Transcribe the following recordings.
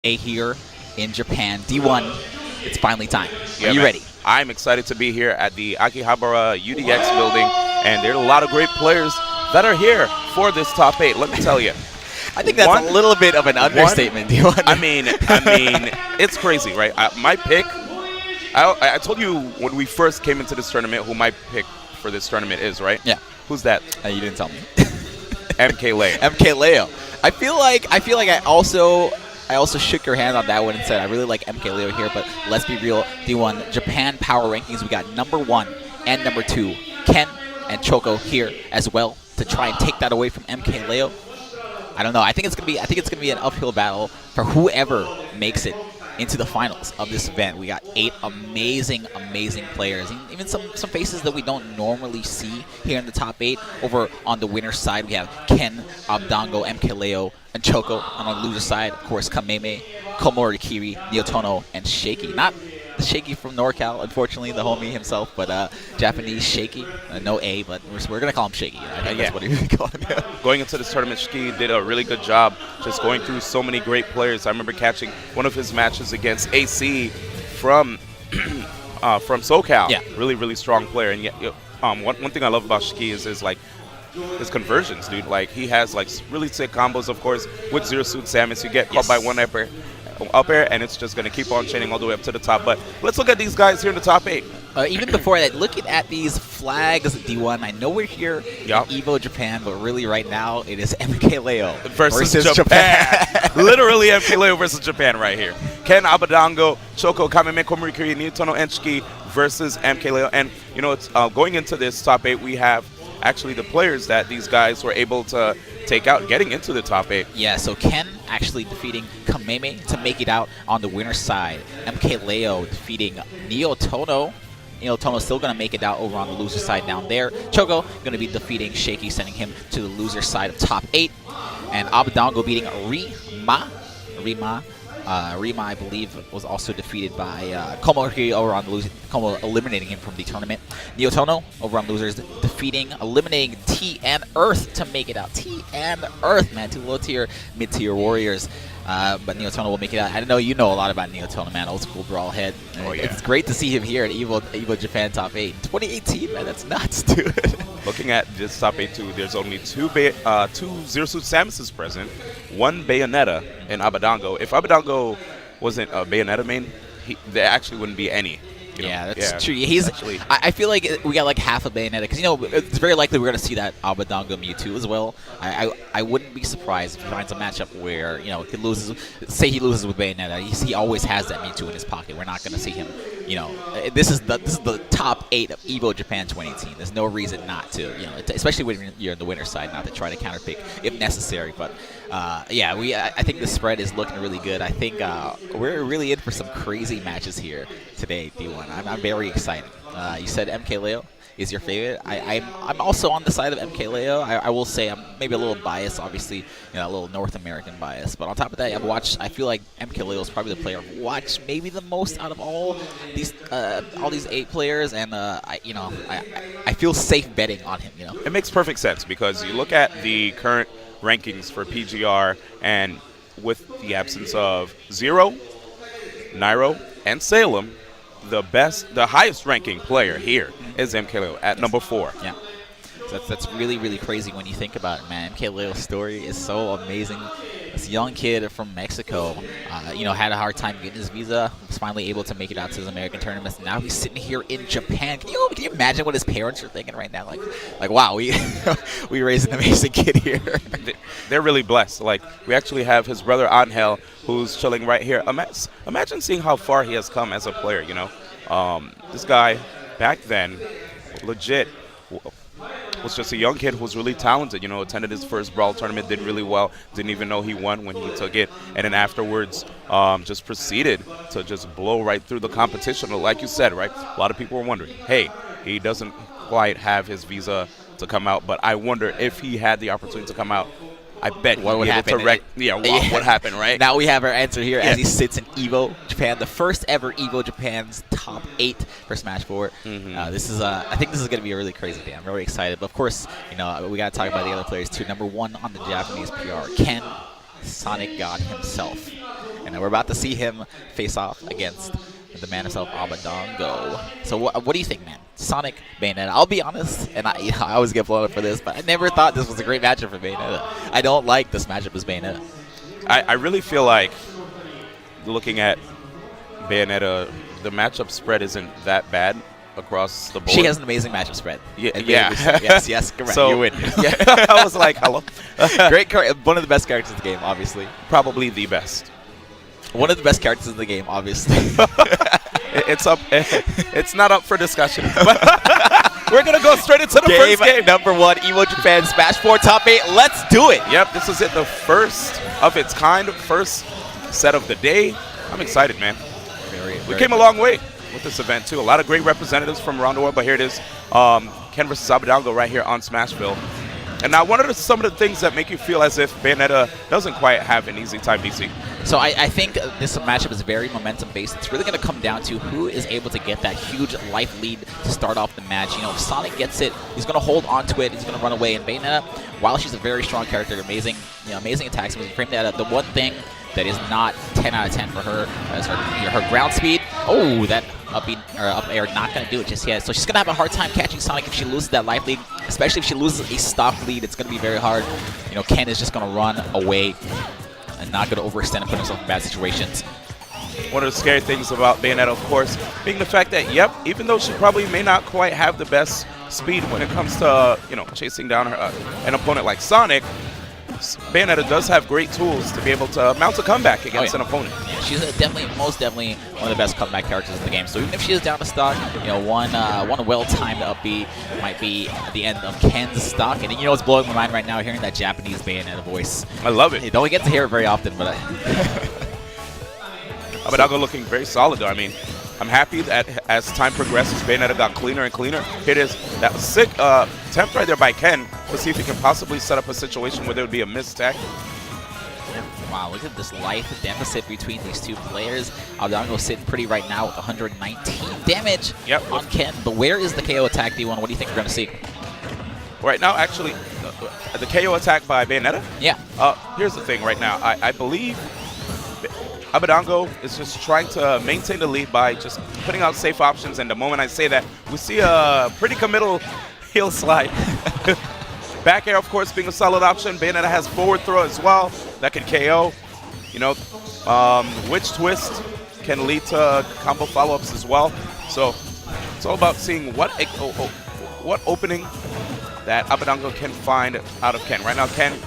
8 here in Japan. D1, it's finally time. Yeah, Are you man. ready? I'm excited to be here at the Akihabara UDX building, and there are a lot of great players that are here for this top 8. Let me tell you. I think that's a little bit of an understatement, D1. I mean, it's crazy, right? My pick, I told you when we first came into this tournament who my pick for this tournament is, right? Yeah. Who's that? You didn't tell me. MK Leo. MK Leo. I feel like I also shook your hand on that one and said I really like MK Leo here, but let's be real. D1 Japan Power Rankings, we got number 1 and number 2, Ken and Choco here as well to try and take that away from MK Leo. I don't know. I think it's gonna be an uphill battle for whoever makes it into the finals of this event. We got 8 amazing players, even some faces that we don't normally see here in the top 8. Over on the winner's side, we have Ken, Abdango, MK Leo, and Choco. And on the loser's side, of course, Kameme, Komori Kiri, Neotono, and Shaky. Not the Shaky from NorCal, unfortunately, the homie himself, but Japanese Shaky. No A, but we're going to call him Shaky. I think that's what we call him. Going into this tournament, Shaky did a really good job just going through so many great players. I remember catching one of his matches against AC from SoCal. Yeah. Really strong player. And yet, one thing I love about Shaky is like his conversions, dude. Like, he has like really sick combos, of course, with Zero Suit Samus. You get caught by one up air, and it's just going to keep on chaining all the way up to the top. But let's look at these guys here in the top 8. Even before that, looking at these flags, D1, I know we're here in Evo Japan, but really right now it is MK Leo versus Japan. Literally MK Leo versus Japan right here. Ken, Abadango, Choco, Kameme, Komori Kiri, Neotono, and Shiki versus MK Leo. And, you know, it's going into this top 8, we have actually the players that these guys were able to take out getting into the top 8. Yeah, so Ken actually defeating Kameme to make it out on the winner's side. MK Leo defeating Neotono. Neotono still going to make it out over on the loser side down there. Choco going to be defeating Shaky, sending him to the loser side of top 8. And Abadongo beating Rima. Rima, I believe, was also defeated by Komori over on the losers. Como eliminating him from the tournament. Neotono over on losers, eliminating T and Earth to make it out. T and Earth, man, 2 low-tier, mid-tier warriors. But Neotono will make it out. I know you know a lot about Neotono, man. Old school brawl head. Oh, yeah. It's great to see him here at Evo Japan top 8. 2018, man, that's nuts, dude. Looking at this top 8 too, there's only two Zero Suit Samuses present, 1 Bayonetta in Abadango. If Abadango wasn't a Bayonetta main, there actually wouldn't be any. Yeah, that's true. I feel like we got like half a Bayonetta because, you know, it's very likely we're going to see that Abadango Mewtwo as well. I wouldn't be surprised if he finds a matchup where, you know, he loses with Bayonetta. He always has that Mewtwo in his pocket. We're not going to see him, you know. This is the top 8 of Evo Japan 2018. There's no reason not to, you know, especially when you're in the winner's side, not to try to counterpick if necessary. But yeah, I think the spread is looking really good. I think we're really in for some crazy matches here today, D1. I'm very excited. You said MK Leo is your favorite. I'm also on the side of MK Leo. I will say I'm maybe a little biased, obviously, you know, a little North American bias. But on top of that, I feel like MK Leo is probably the player I've watched maybe the most out of all these 8 players, and I feel safe betting on him. You know, it makes perfect sense because you look at the current rankings for PGR, and with the absence of Zero, Nairo, and Salem, the highest ranking player here is MK Leo at number 4. Yeah, so that's really crazy when you think about it, man. MK Leo's story is so amazing. This young kid from Mexico, you know, had a hard time getting his visa. Was finally able to make it out to his American tournaments. And now he's sitting here in Japan. Can you imagine what his parents are thinking right now? Like wow, we raised an amazing kid here. They're really blessed. Like, we actually have his brother Angel, who's chilling right here. Imagine seeing how far he has come as a player. You know, this guy back then, legit, was just a young kid who was really talented. You know, attended his first Brawl tournament, did really well, didn't even know he won when he took it, and then afterwards just proceeded to just blow right through the competition. Like you said, right, a lot of people were wondering, hey, he doesn't quite have his visa to come out, but I wonder if he had the opportunity to come out, I bet what would happen. What happened, right? Now we have our answer here as he sits in Evo Japan, the first ever Evo Japan's top 8 for Smash 4. This is, I think this is going to be a really crazy day. I'm very excited. But of course, you know, we got to talk about the other players too. Number 1 on the Japanese PR, Ken, Sonic God himself. and we're about to see him face off against the man himself, Abadongo. So what do you think, man? Sonic, Bayonetta. I'll be honest, and I always get blown up for this, but I never thought this was a great matchup for Bayonetta. I don't like this matchup as Bayonetta. I really feel like looking at Bayonetta, the matchup spread isn't that bad across the board. She has an amazing matchup spread. Yeah. Yes, correct. So, you win. Yeah, I was like, hello. Great one of the best characters in the game, obviously. Probably the best. One of the best characters in the game, obviously. It's not up for discussion. We're gonna go straight into the first game. Number 1, Evo Japan Smash 4 Top 8. Let's do it. Yep, this is it. The first of its kind, first set of the day. I'm excited, man. We came a long way with this event too. A lot of great representatives from around the world, but here it is. Ken versus Abadongo right here on Smashville. And now, what are some of the things that make you feel as if Bayonetta doesn't quite have an easy time, DC? So I think this matchup is very momentum-based. It's really going to come down to who is able to get that huge life lead to start off the match. You know, if Sonic gets it, he's going to hold on to it. He's going to run away. And Bayonetta, while she's a very strong character, amazing attacks, frame that up. The one thing that is not 10 out of 10 for her is her ground speed. Oh, that up air not going to do it just yet. So she's going to have a hard time catching Sonic if she loses that life lead, especially if she loses a stock lead. It's going to be very hard. You know, Ken is just going to run away and not going to overextend and put himself in bad situations. One of the scary things about Bayonetta, of course, being the fact that, yep, even though she probably may not quite have the best speed when it comes to, chasing down an opponent like Sonic, Bayonetta does have great tools to be able to mount a comeback against an opponent. Yeah, she's most definitely one of the best comeback characters in the game. So even if she is down to stock, one well-timed up B might be at the end of Ken's stock. And what's blowing my mind right now, hearing that Japanese Bayonetta voice. I love it. You don't get to hear it very often, but Abadongo looking very solid, though. I mean, I'm happy that as time progresses, Bayonetta got cleaner and cleaner. Here it is. That was sick attempt right there by Ken. Let's see if he can possibly set up a situation where there would be a missed tech. Wow, look at this life deficit between these two players. Abadongo sitting pretty right now with 119 damage on Ken. But where is the KO attack, D1? What do you think we're going to see? Right now, actually, the KO attack by Bayonetta? Yeah. Here's the thing right now. I believe Abadongo is just trying to maintain the lead by just putting out safe options. And the moment I say that, we see a pretty committal heel slide. Back air, of course, being a solid option. Bayonetta has forward throw as well. That can KO. Witch twist can lead to combo follow-ups as well. So it's all about seeing what opening that Abadongo can find out of Ken. Right now, Ken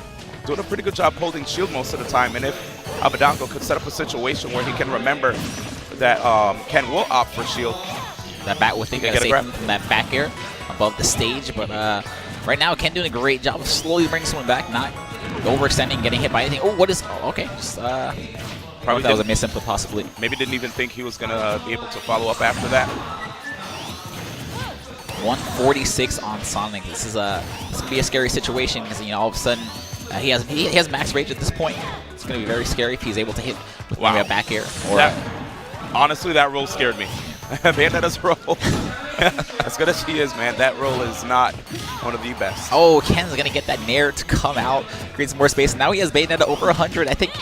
doing a pretty good job holding shield most of the time. And if Abadongo could set up a situation where he can remember that Ken will opt for shield. That back with him from that back air above the stage, but right now Ken doing a great job of slowly bringing someone back, not overextending, getting hit by anything. Oh, what is? Oh, okay, just probably that was a misinput possibly. Maybe didn't even think he was gonna be able to follow up after that. 146 on Sonic. This is gonna be a scary situation because all of a sudden he has max rage at this point. It's gonna be very scary if he's able to hit with maybe a back air. Or honestly, that roll scared me. Bayonetta's roll. As good as she is, man, that roll is not one of the best. Oh, Ken's going to get that nair to come out, create some more space. Now he has Bayonetta over 100. I think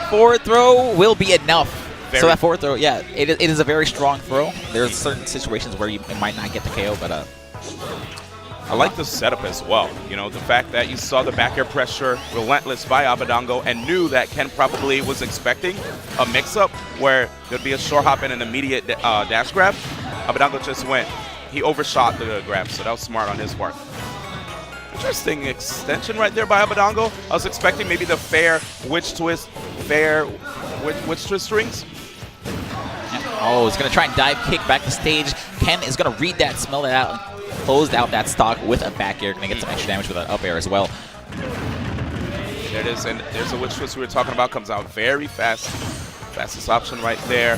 forward throw will be enough. So that forward throw, yeah, it is a very strong throw. There's certain situations where you might not get the KO, but I like the setup as well. The fact that you saw the back air pressure relentless by Abadongo and knew that Ken probably was expecting a mix-up where there'd be a short hop and an immediate dash grab. Abadongo just went. He overshot the grab, so that was smart on his part. Interesting extension right there by Abadongo. I was expecting maybe the fair witch twist strings. Oh, he's going to try and dive kick back the stage. Ken is going to read that, smell it out, closed out that stock with a back air. Going to get some extra damage with an up air as well. There it is, and there's a witch twist we were talking about. Comes out very fast. Fastest option right there.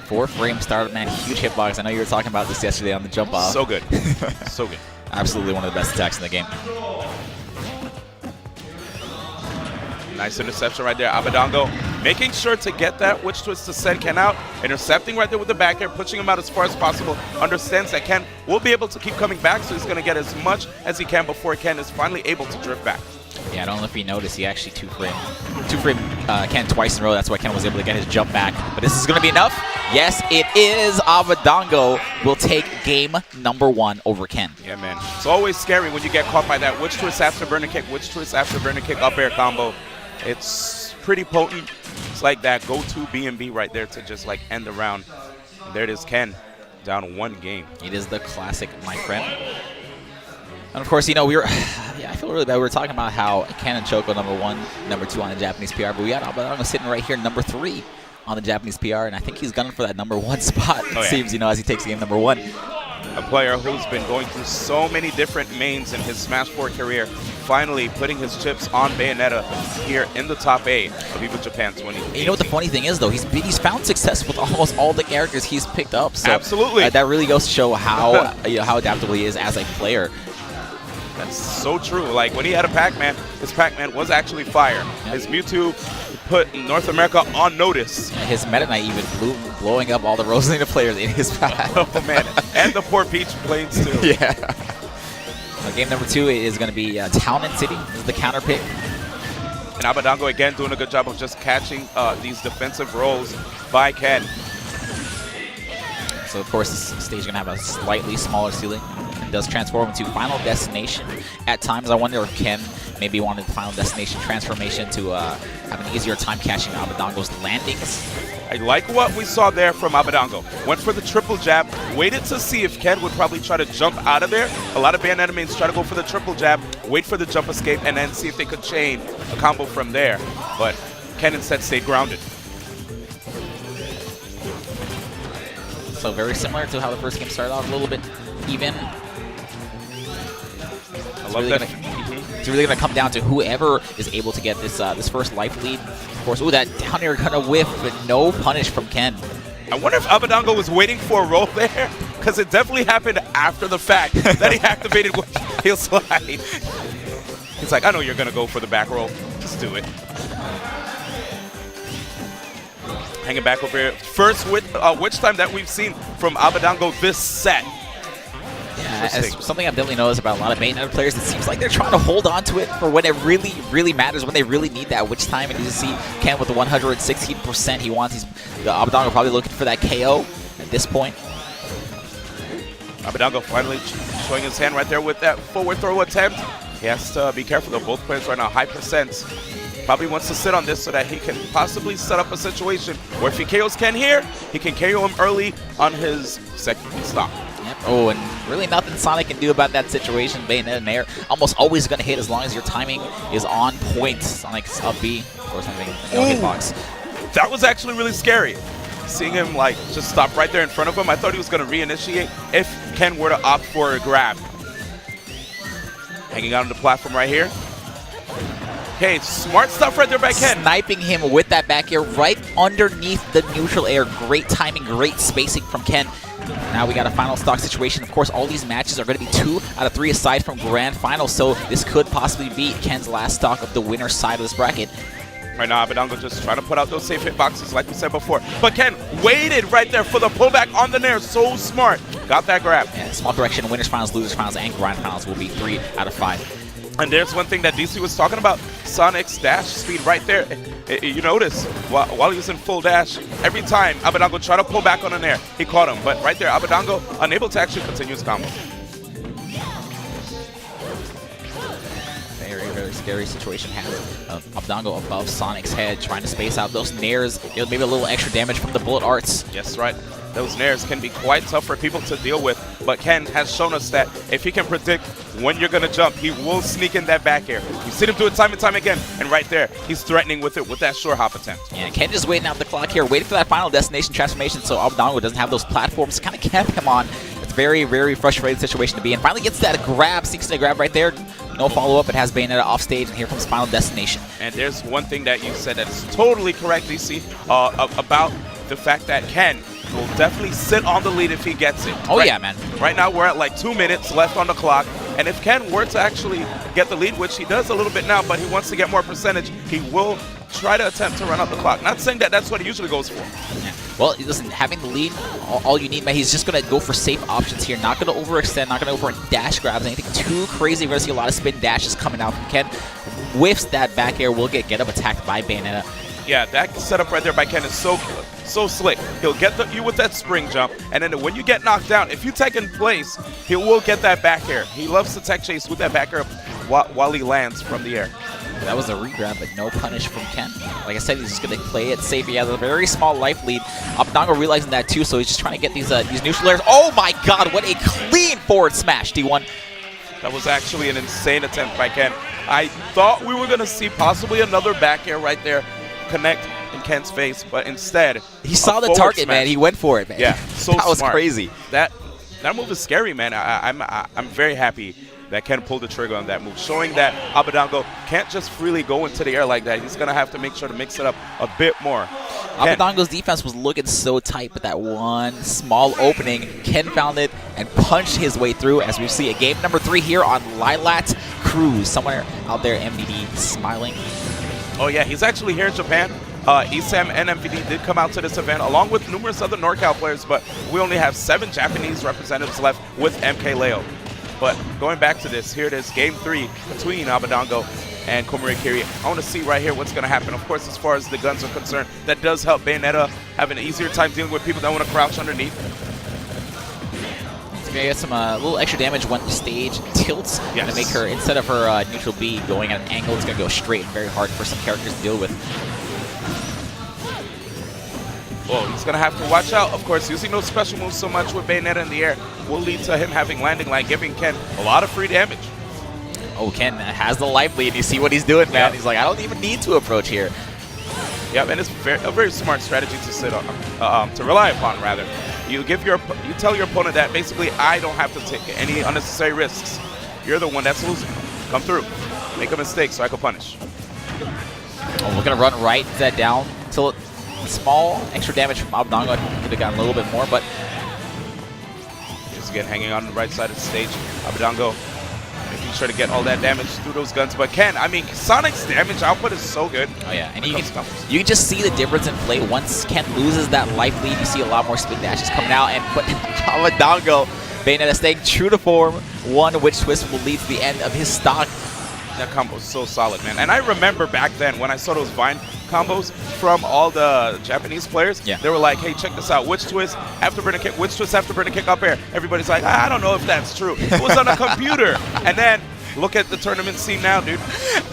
4-frame start, man. Huge hitbox. I know you were talking about this yesterday on the jump off. So good. So good. Absolutely one of the best attacks in the game. Nice interception right there. Abadongo making sure to get that witch twist to send Ken out. Intercepting right there with the back air, pushing him out as far as possible. Understands that Ken will be able to keep coming back, so he's going to get as much as he can before Ken is finally able to drift back. Yeah, I don't know if you noticed, he actually two-frame Ken twice in a row. That's why Ken was able to get his jump back. But this is going to be enough. Yes, it is. Abadongo will take game number 1 over Ken. Yeah, man. It's always scary when you get caught by that. Which twist after burner kick, which twist after burner kick, up air combo. It's pretty potent. It's like that go-to B&B right there to just like end the round. And there it is, Ken, down 1 game. It is the classic, my friend. And of course, you know, yeah, I feel really bad. We were talking about how Ken and Choco number 1, number 2 on the Japanese PR, but we got Abadongo sitting right here, number 3 on the Japanese PR, and I think he's gunning for that number 1 spot, it seems, you know, as he takes game number 1. A player who's been going through so many different mains in his Smash 4 career, finally putting his chips on Bayonetta here in the top 8 of EVO Japan 2018. You know what the funny thing is, though? He's found success with almost all the characters he's picked up. So, absolutely. That really goes to show how how adaptable he is as a player. That's so true. Like, when he had a Pac-Man, his Pac-Man was actually fire. Yep. His Mewtwo put North America on notice. Yeah, his Meta Knight even blowing up all the Rosalina players in his path. Oh, man. And the poor Peach planes, too. Yeah. So game number 2 is going to be Town and City. This is the counter pick. And Abadongo, again, doing a good job of just catching these defensive rolls by Ken. So, of course, this stage is going to have a slightly smaller ceiling. It does transform into Final Destination. At times, I wonder if Ken maybe wanted Final Destination transformation to have an easier time catching Abadongo's landings. I like what we saw there from Abadongo. Went for the triple jab, waited to see if Ken would probably try to jump out of there. A lot of Bayonetta mains try to go for the triple jab, wait for the jump escape, and then see if they could chain a combo from there. But Ken instead stayed grounded. So very similar to how the first game started off, a little bit even. I love that. It's really going to come down to whoever is able to get this this first life lead. Of course, ooh, that down air going to whiff, but no punish from Ken. I wonder if Abadongo was waiting for a roll there, because it definitely happened after the fact that he activated heel slide. He's like, I know you're going to go for the back roll. Just do it. Hanging back over here. First witch time that we've seen from Abadongo this set. Yeah, as something I've definitely noticed about a lot of Bayonetta players, it seems like they're trying to hold on to it for when it really, really matters, when they really need that witch time. And you see Ken with the 116% he wants. The Abadongo probably looking for that KO at this point. Abadongo finally showing his hand right there with that forward throw attempt. He has to be careful though. Both players right now high percents. Probably wants to sit on this so that he can possibly set up a situation where if he KOs Ken here, he can KO him early on his second stock. Yep. Oh, and really nothing Sonic can do about that situation. Bayonetta and Air almost always going to hit as long as your timing is on point. Sonic's up B. Of course, I think no hitbox. That was actually really scary. Seeing him like just stop right there in front of him, I thought he was going to reinitiate if Ken were to opt for a grab. Hanging out on the platform right here. Okay, smart stuff right there by Ken. Sniping him with that back air right underneath the neutral air. Great timing, great spacing from Ken. Now we got a final stock situation. Of course, all these matches are going to be 2 out of 3 aside from grand finals, so this could possibly be Ken's last stock of the winner's side of this bracket. Right now, Abadongo just trying to put out those safe hitboxes like we said before. But Ken waited right there for the pullback on the nair. So smart. Got that grab. Yeah, small correction. Winners finals, losers finals, and grand finals will be 3 out of 5. And there's one thing that DC was talking about, Sonic's dash speed right there. You notice, while he was in full dash, every time Abadongo tried to pull back on an air, he caught him. But right there, Abadongo unable to actually continue his combo. Very, very scary situation happening. Abadongo above Sonic's head, trying to space out those nairs. Maybe a little extra damage from the bullet arts. Yes, right. Those nairs can be quite tough for people to deal with, but Ken has shown us that if he can predict when you're going to jump, he will sneak in that back air. We've seen him do it time and time again, and right there, he's threatening with it with that short hop attempt. Yeah, Ken just waiting out the clock here, waiting for that final destination transformation so Abadongo doesn't have those platforms to kind of camp him on. It's a very, very frustrating situation to be in. Finally gets that grab, sneaks in a grab right there. No follow-up. It has Bayonetta off stage, and here comes final destination. And there's one thing that you said that is totally correct, DC, about the fact that Ken will definitely sit on the lead if he gets it. Oh, yeah, man. Right now, we're at like 2 minutes left on the clock. And if Ken were to actually get the lead, which he does a little bit now, but he wants to get more percentage, he will try to attempt to run out the clock. Not saying that that's what he usually goes for. Yeah. Well, listen, having the lead, all you need, man, he's just going to go for safe options here. Not going to overextend, not going to go for dash grabs, anything too crazy. We're going to see a lot of spin dashes coming out from Ken. whiffs that back air, will get up attacked by Bayonetta. Yeah, that setup right there by Ken is so slick. He'll get you with that spring jump, and then when you get knocked down, if you tech in place, he will get that back air. He loves to tech chase with that back air while he lands from the air. That was a regrab, but no punish from Ken. Like I said, he's just going to play it safe. He has a very small life lead. Abdango realizing that too, so he's just trying to get these neutral airs. Oh my god, what a clean forward smash, D1. That was actually an insane attempt by Ken. I thought we were going to see possibly another back air right there connect in Ken's face, but instead he saw the target, smash. man. He went for it, man. Yeah, so that was smart. crazy. That move is scary, man. I'm very happy that Ken pulled the trigger on that move, showing that Abadango can't just freely go into the air like that. He's going to have to make sure to mix it up a bit more. Abadango's defense was looking so tight, but that one small opening, Ken found it and punched his way through, as we see a game number 3 here on Lilat Cruise. Somewhere out there, MVD smiling. Oh, yeah, he's actually here in Japan. ESAM and MVD did come out to this event, along with numerous other NorCal players, but we only have 7 Japanese representatives left with MK Leo. But going back to this, here it is, Game 3 between Abadango and Komori Kiri. I want to see right here what's going to happen. Of course, as far as the guns are concerned, that does help Bayonetta have an easier time dealing with people that want to crouch underneath. It's going to get some little extra damage when the stage tilts. Yes. To make her, instead of her neutral B going at an angle, it's going to go straight and very hard for some characters to deal with. Well, he's going to have to watch out. Of course, using those special moves so much with Bayonetta in the air will lead to him having landing line, giving Ken a lot of free damage. Oh, Ken has the life lead. You see what he's doing, man. Yeah. He's like, I don't even need to approach here. Yeah, and it's a very smart strategy to sit on, to rely upon, rather. You tell your opponent that basically I don't have to take any unnecessary risks. You're the one that's losing. Come through, make a mistake so I can punish. Oh, we're gonna run right that down till small extra damage from Abadango. I think could have gotten a little bit more, but just again hanging on the right side of the stage. Abadango making sure to get all that damage through those guns. But Ken, I mean, Sonic's damage output is so good. oh yeah, and you can just see the difference in play. Once Ken loses that life lead, you see a lot more spin dashes coming out, and but Abadango, Bayonetta staying true to form. One witch twist will lead to the end of his stock. That combo is so solid, man. And I remember back then when I saw those Vine combos from all the Japanese players, yeah. They were like, hey, check this out. Witch twist after burning kick, witch twist after burning kick up air. Everybody's like, I don't know if that's true. It was on a computer. And then look at the tournament scene now, dude.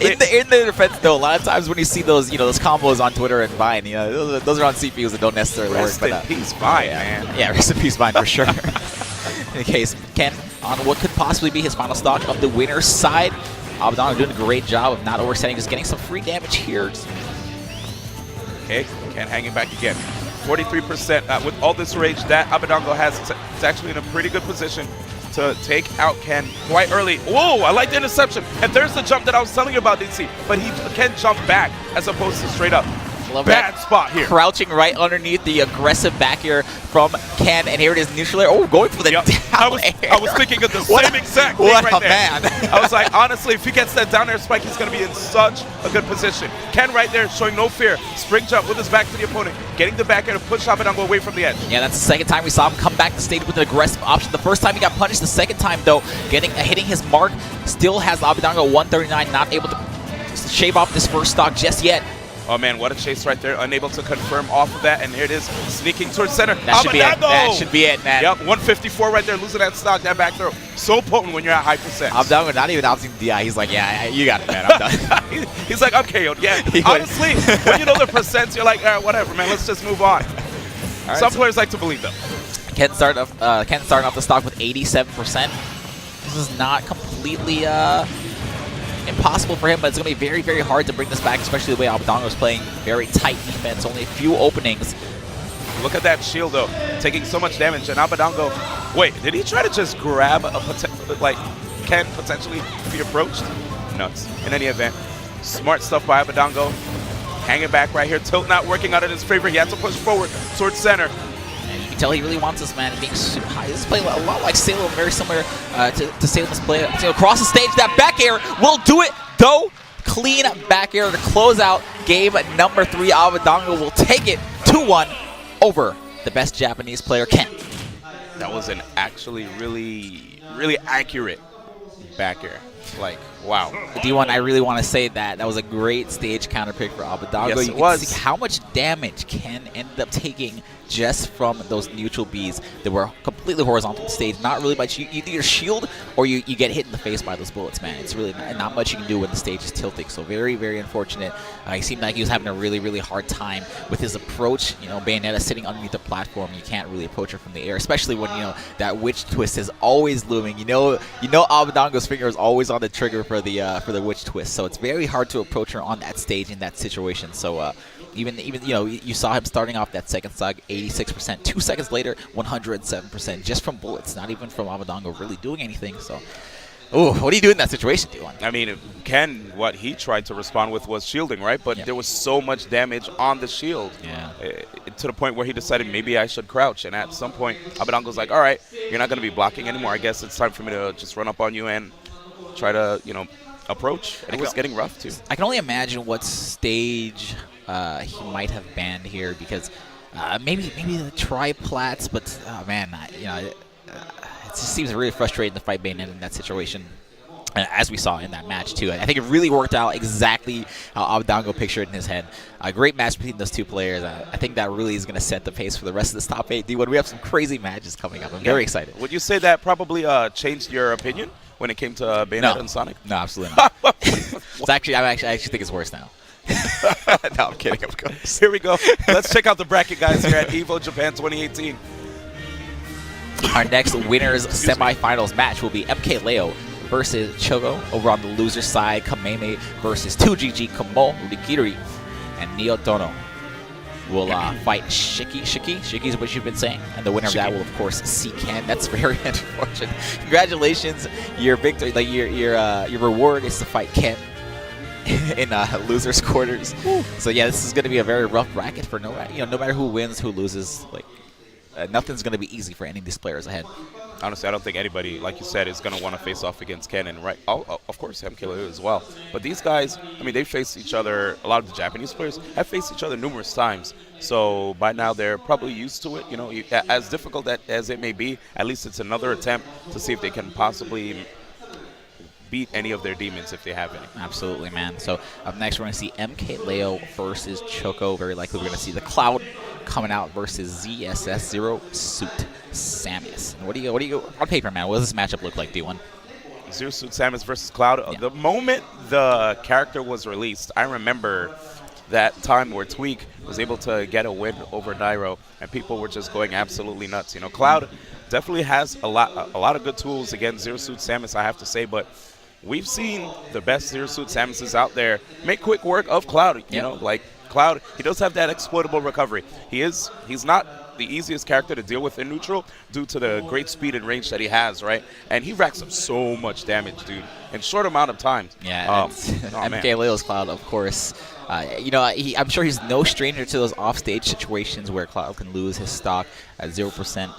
In the defense, though, a lot of times when you see those, those combos on Twitter and Vine, those are on CPUs that don't necessarily Rest work. in peace, Vine, man. Yeah, rest in peace, Vine, for sure. In the case, Ken on what could possibly be his final stock of the winner's side. Abadango doing a great job of not oversetting, just getting some free damage here. Okay, Ken hanging back again. 43% with all this rage that Abadango has. It's actually in a pretty good position to take out Ken quite early. Whoa, I like the interception. And there's the jump that I was telling you about, DC. But Ken jumped back as opposed to straight up. Love Bad that. spot here. Crouching right underneath the aggressive back air from Ken, and here it is, neutral air. Oh, going for the down air. I was thinking of the same exact thing what right a there. man. I was like, honestly, if he gets that down air spike, he's going to be in such a good position. Ken right there showing no fear. Spring jump with his back to the opponent, getting the back air to push Abadango away from the edge. Yeah, that's the second time we saw him come back to stage with an aggressive option. The first time he got punished. The second time, though, hitting his mark. Still has Abadango 139, not able to shave off this first stock just yet. Oh, man, what a chase right there. Unable to confirm off of that. And here it is, sneaking towards center. That should be it. That should be it, man. Yep, 154 right there, losing that stock, that back throw. So potent when you're at high percent. Abadango not even opting the DI. He's like, yeah, you got it, man. I'm done. He's like, I'm KO'd. Yeah, honestly, when you know the percents, you're like, all right, whatever, man. Let's just move on. Right, Some players like to believe them. Ken starting off the stock with 87%. This is not completely impossible for him, but it's going to be very, very hard to bring this back, especially the way Abadango is playing very tight defense, only a few openings. Look at that shield, though, taking so much damage. And Abadango, wait, did he try to just grab Ken potentially be approached? Nuts. In any event, smart stuff by Abadango. Hanging back right here. Tilt not working out in his favor. He had to push forward towards center. And you can tell he really wants this, man. Being super high. This is playing a lot like Salem, very similar to Salem's play. So across the stage, that back air will do it, though. Clean back air to close out game number 3. Abadango will take it 2-1 over the best Japanese player, Ken. That was an actually really, really accurate back air. Like, Wow. D1, I really want to say that was a great stage counter pick for Abadango. Yes, you it can was. see how much damage Ken ended up taking just from those neutral Bs that were completely horizontal to the stage. Not really much. You either shield or you get hit in the face by those bullets, man. It's really not much you can do when the stage is tilting. So very, very unfortunate. He seemed like he was having a really, really hard time with his approach. You know, Bayonetta sitting underneath the platform, you can't really approach her from the air, especially when, you know, that witch twist is always looming. You know Abadango's finger is always on the trigger for the witch twist. So it's very hard to approach her on that stage in that situation. So even you know, you saw him starting off that second stock 86%. 2 seconds later, 107%, just from bullets, not even from Abadango really doing anything. So, what do you do in that situation, D1? I mean, Ken, what he tried to respond with was shielding, right? But there was so much damage on the shield, to the point where he decided maybe I should crouch. And at some point, Abadango's like, all right, you're not going to be blocking anymore. I guess it's time for me to just run up on you and try to, you know, approach. And it was getting rough, too. I can only imagine what stage he might have banned here, because maybe the triplats, but man, you know, it just seems really frustrating to fight Bayonetta in that situation, as we saw in that match too. I think it really worked out exactly how Abadango pictured in his head. A great match between those two players. I think that really is going to set the pace for the rest of this top 8. D1, we have some crazy matches coming up. I'm very excited. Would you say that probably changed your opinion when it came to Bayonetta and Sonic? No, absolutely not. It's actually, I actually think it's worse now. No, I'm kidding, of course. Here we go. Let's check out the bracket, guys, here at EVO Japan 2018. Our next winners semifinals match will be MK Leo versus Chogo. Over on the loser side, Kameme versus 2GG Kamo, Rikiri, and Neo Dono will fight Shiki. Shiki is what you've been saying. And the winner of that will, of course, see Ken. That's very unfortunate. Congratulations. Your victory, like your reward is to fight Ken in losers quarters. So yeah, this is going to be a very rough bracket for no matter who wins, who loses. Like nothing's going to be easy for any of these players ahead. Honestly, I don't think anybody, like you said, is going to want to face off against Ken, and of course MKLeo as well. But these guys, I mean, they faced each other. A lot of the Japanese players have faced each other numerous times. So by now they're probably used to it. You know, as difficult as it may be, at least it's another attempt to see if they can possibly beat any of their demons if they have any. Absolutely, man. So up next, we're going to see MK Leo versus Choco. Very likely we're going to see the Cloud coming out versus ZSS Zero Suit Samus. And what do you on paper, man? What does this matchup look like, D1? Zero Suit Samus versus Cloud. Yeah. The moment the character was released, I remember that time where Tweak was able to get a win over Nairo, and people were just going absolutely nuts. You know, Cloud definitely has a lot of good tools against Zero Suit Samus, I have to say, but we've seen the best Zero Suit Samuses out there make quick work of Cloud. You know, like Cloud, he does have that exploitable recovery. He's not the easiest character to deal with in neutral due to the great speed and range that he has, right? And he racks up so much damage, dude, in short amount of time. Yeah, MK Leo's Cloud, of course. You know, I'm sure he's no stranger to those offstage situations where Cloud can lose his stock at 0%.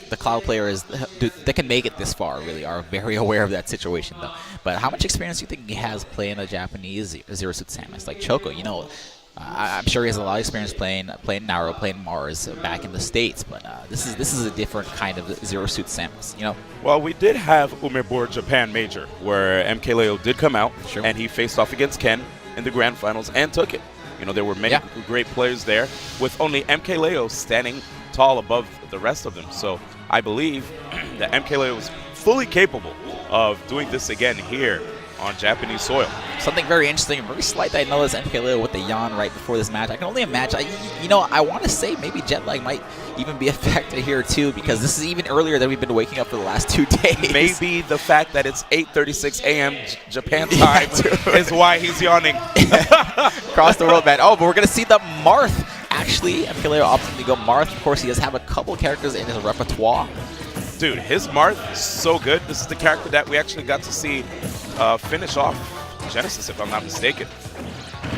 The Cloud players that can make it this far really are very aware of that situation, though. But how much experience do you think he has playing a Japanese Zero Suit Samus like Choco? You know, I'm sure he has a lot of experience playing Nairo, playing Mars back in the States, but this is a different kind of Zero Suit Samus, you know? Well, we did have Umebor Japan Major, where MKLeo did come out, and he faced off against Ken in the grand finals and took it. You know, there were many great players there, with only MKLeo standing tall above the rest of them. So I believe that MKLeo is fully capable of doing this again here on Japanese soil. Something very interesting and very slight that I noticed MKLeo with the yawn right before this match. I can only imagine, you know, I want to say maybe jet lag might even be a factor here too, because this is even earlier than we've been waking up for the last 2 days. Maybe the fact that it's 8:36 a.m. Japan time is why he's yawning. Across the world, man. Oh, but we're going to see the Marth. Actually, MKLeo opted to go Marth. Of course, he does have a couple characters in his repertoire. Dude, his Marth is so good. This is the character that we actually got to see finish off Genesis, if I'm not mistaken.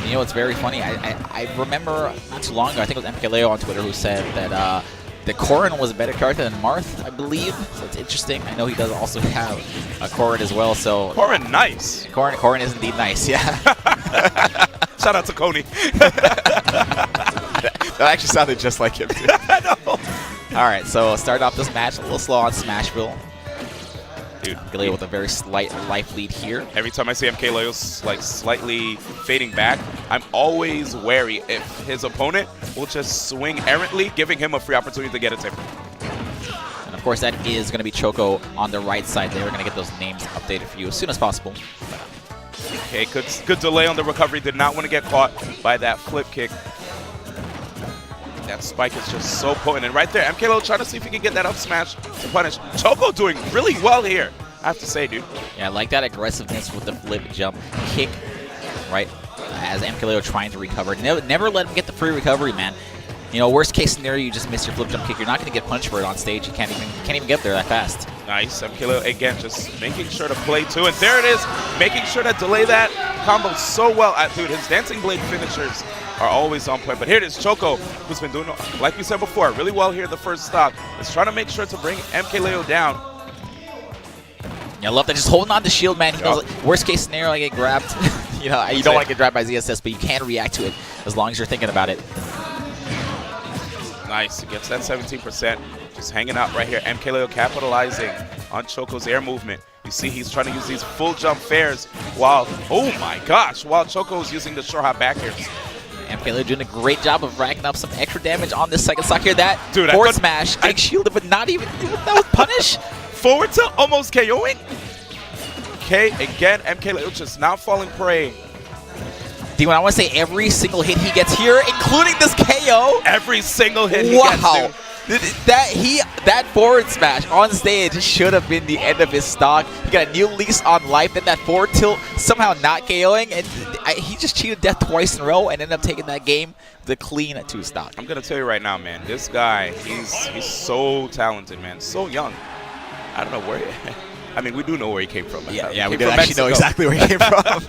You know, it's very funny. I remember not too long ago, I think it was MKLeo on Twitter who said that Corrin was a better character than Marth, I believe. So it's interesting. I know he does also have a Corrin as well. So Corrin, nice. Corrin is indeed nice, yeah. Shout out to Coney. That actually sounded just like him, too. I know. All right, so start off this match a little slow on Smashville. dude. MKLeo with a very slight life lead here. Every time I see MKLeo like slightly fading back, I'm always wary if his opponent will just swing errantly, giving him a free opportunity to get a tip. And of course, that is going to be Choco on the right side there. We're going to get those names updated for you as soon as possible. Okay, good delay on the recovery. Did not want to get caught by that flip kick. That spike is just so potent. And right there, MKLeo trying to see if he can get that up smash to punish. Choco doing really well here, I have to say, dude. Yeah, I like that aggressiveness with the flip jump kick, right? As MKLeo trying to recover. Never let him get the free recovery, man. You know, worst case scenario, you just miss your flip jump kick. You're not going to get punched for it on stage. You can't even get there that fast. Nice. MKLeo, again, just making sure to play too. And there it is, making sure to delay that combo so well. Dude, his Dancing Blade finishers are always on point. But here it is, Choco, who's been doing, like we said before, really well here the first stock. Is trying to make sure to bring MKLeo down. Yeah, I love that. Just holding on to shield, man. He knows, like, worst case scenario, I get grabbed. You know, you don't want to get grabbed by ZSS, but you can react to it as long as you're thinking about it. Nice. He gets that 17%. Just hanging out right here. MKLeo capitalizing on Choco's air movement. You see he's trying to use these full jump fairs while, oh my gosh, while Choco's using the short hop back airs. MKLeo doing a great job of racking up some extra damage on this second stock here. That dude, forward smash, getting shielded, but not even, that was punish. Forward tilt, almost KOing. Okay, again, MKLeo just not falling prey. D1, I want to say every single hit he gets here, including this KO. Every single hit he gets, dude. That forward smash on stage should have been the end of his stock. He got a new lease on life, then that forward tilt somehow not KOing, and he just cheated death twice in a row and ended up taking that game the clean 2 stock. I'm gonna tell you right now, man, this guy, he's so talented, man, so young. I don't know where I mean, we do know where he came from. Yeah, we do actually know exactly where he came from.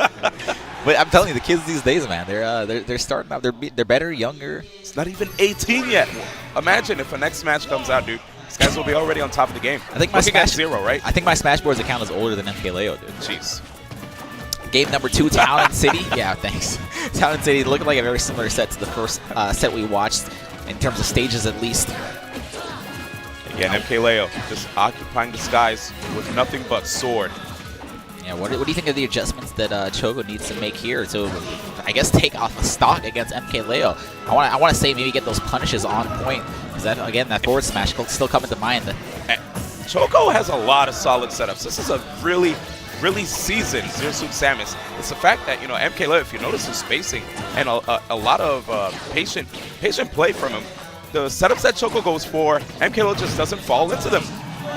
But I'm telling you, the kids these days, man, they're starting out. They're better, younger. It's not even 18 yet. Imagine if a next Smash comes out, dude. These guys will be already on top of the game. I think my Smash 0, right? I think my Smash Bros account is older than MKLeo, dude. Jeez. Game number 2, Town and City. Yeah, thanks. Town and City looking like a very similar set to the first set we watched in terms of stages, at least. Again, MKLeo just occupying the skies with nothing but sword. Yeah, what do you think of the adjustments that Choco needs to make here to, I guess, take off a stock against MKLeo? I want to say maybe get those punishes on point, because that, again, that forward smash still coming to mind. Choco has a lot of solid setups. This is a really seasoned Zero Suit Samus. It's the fact that, you know, MKLeo, if you notice his spacing and a lot of patient play from him, the setups that Choco goes for, MKLeo just doesn't fall into them.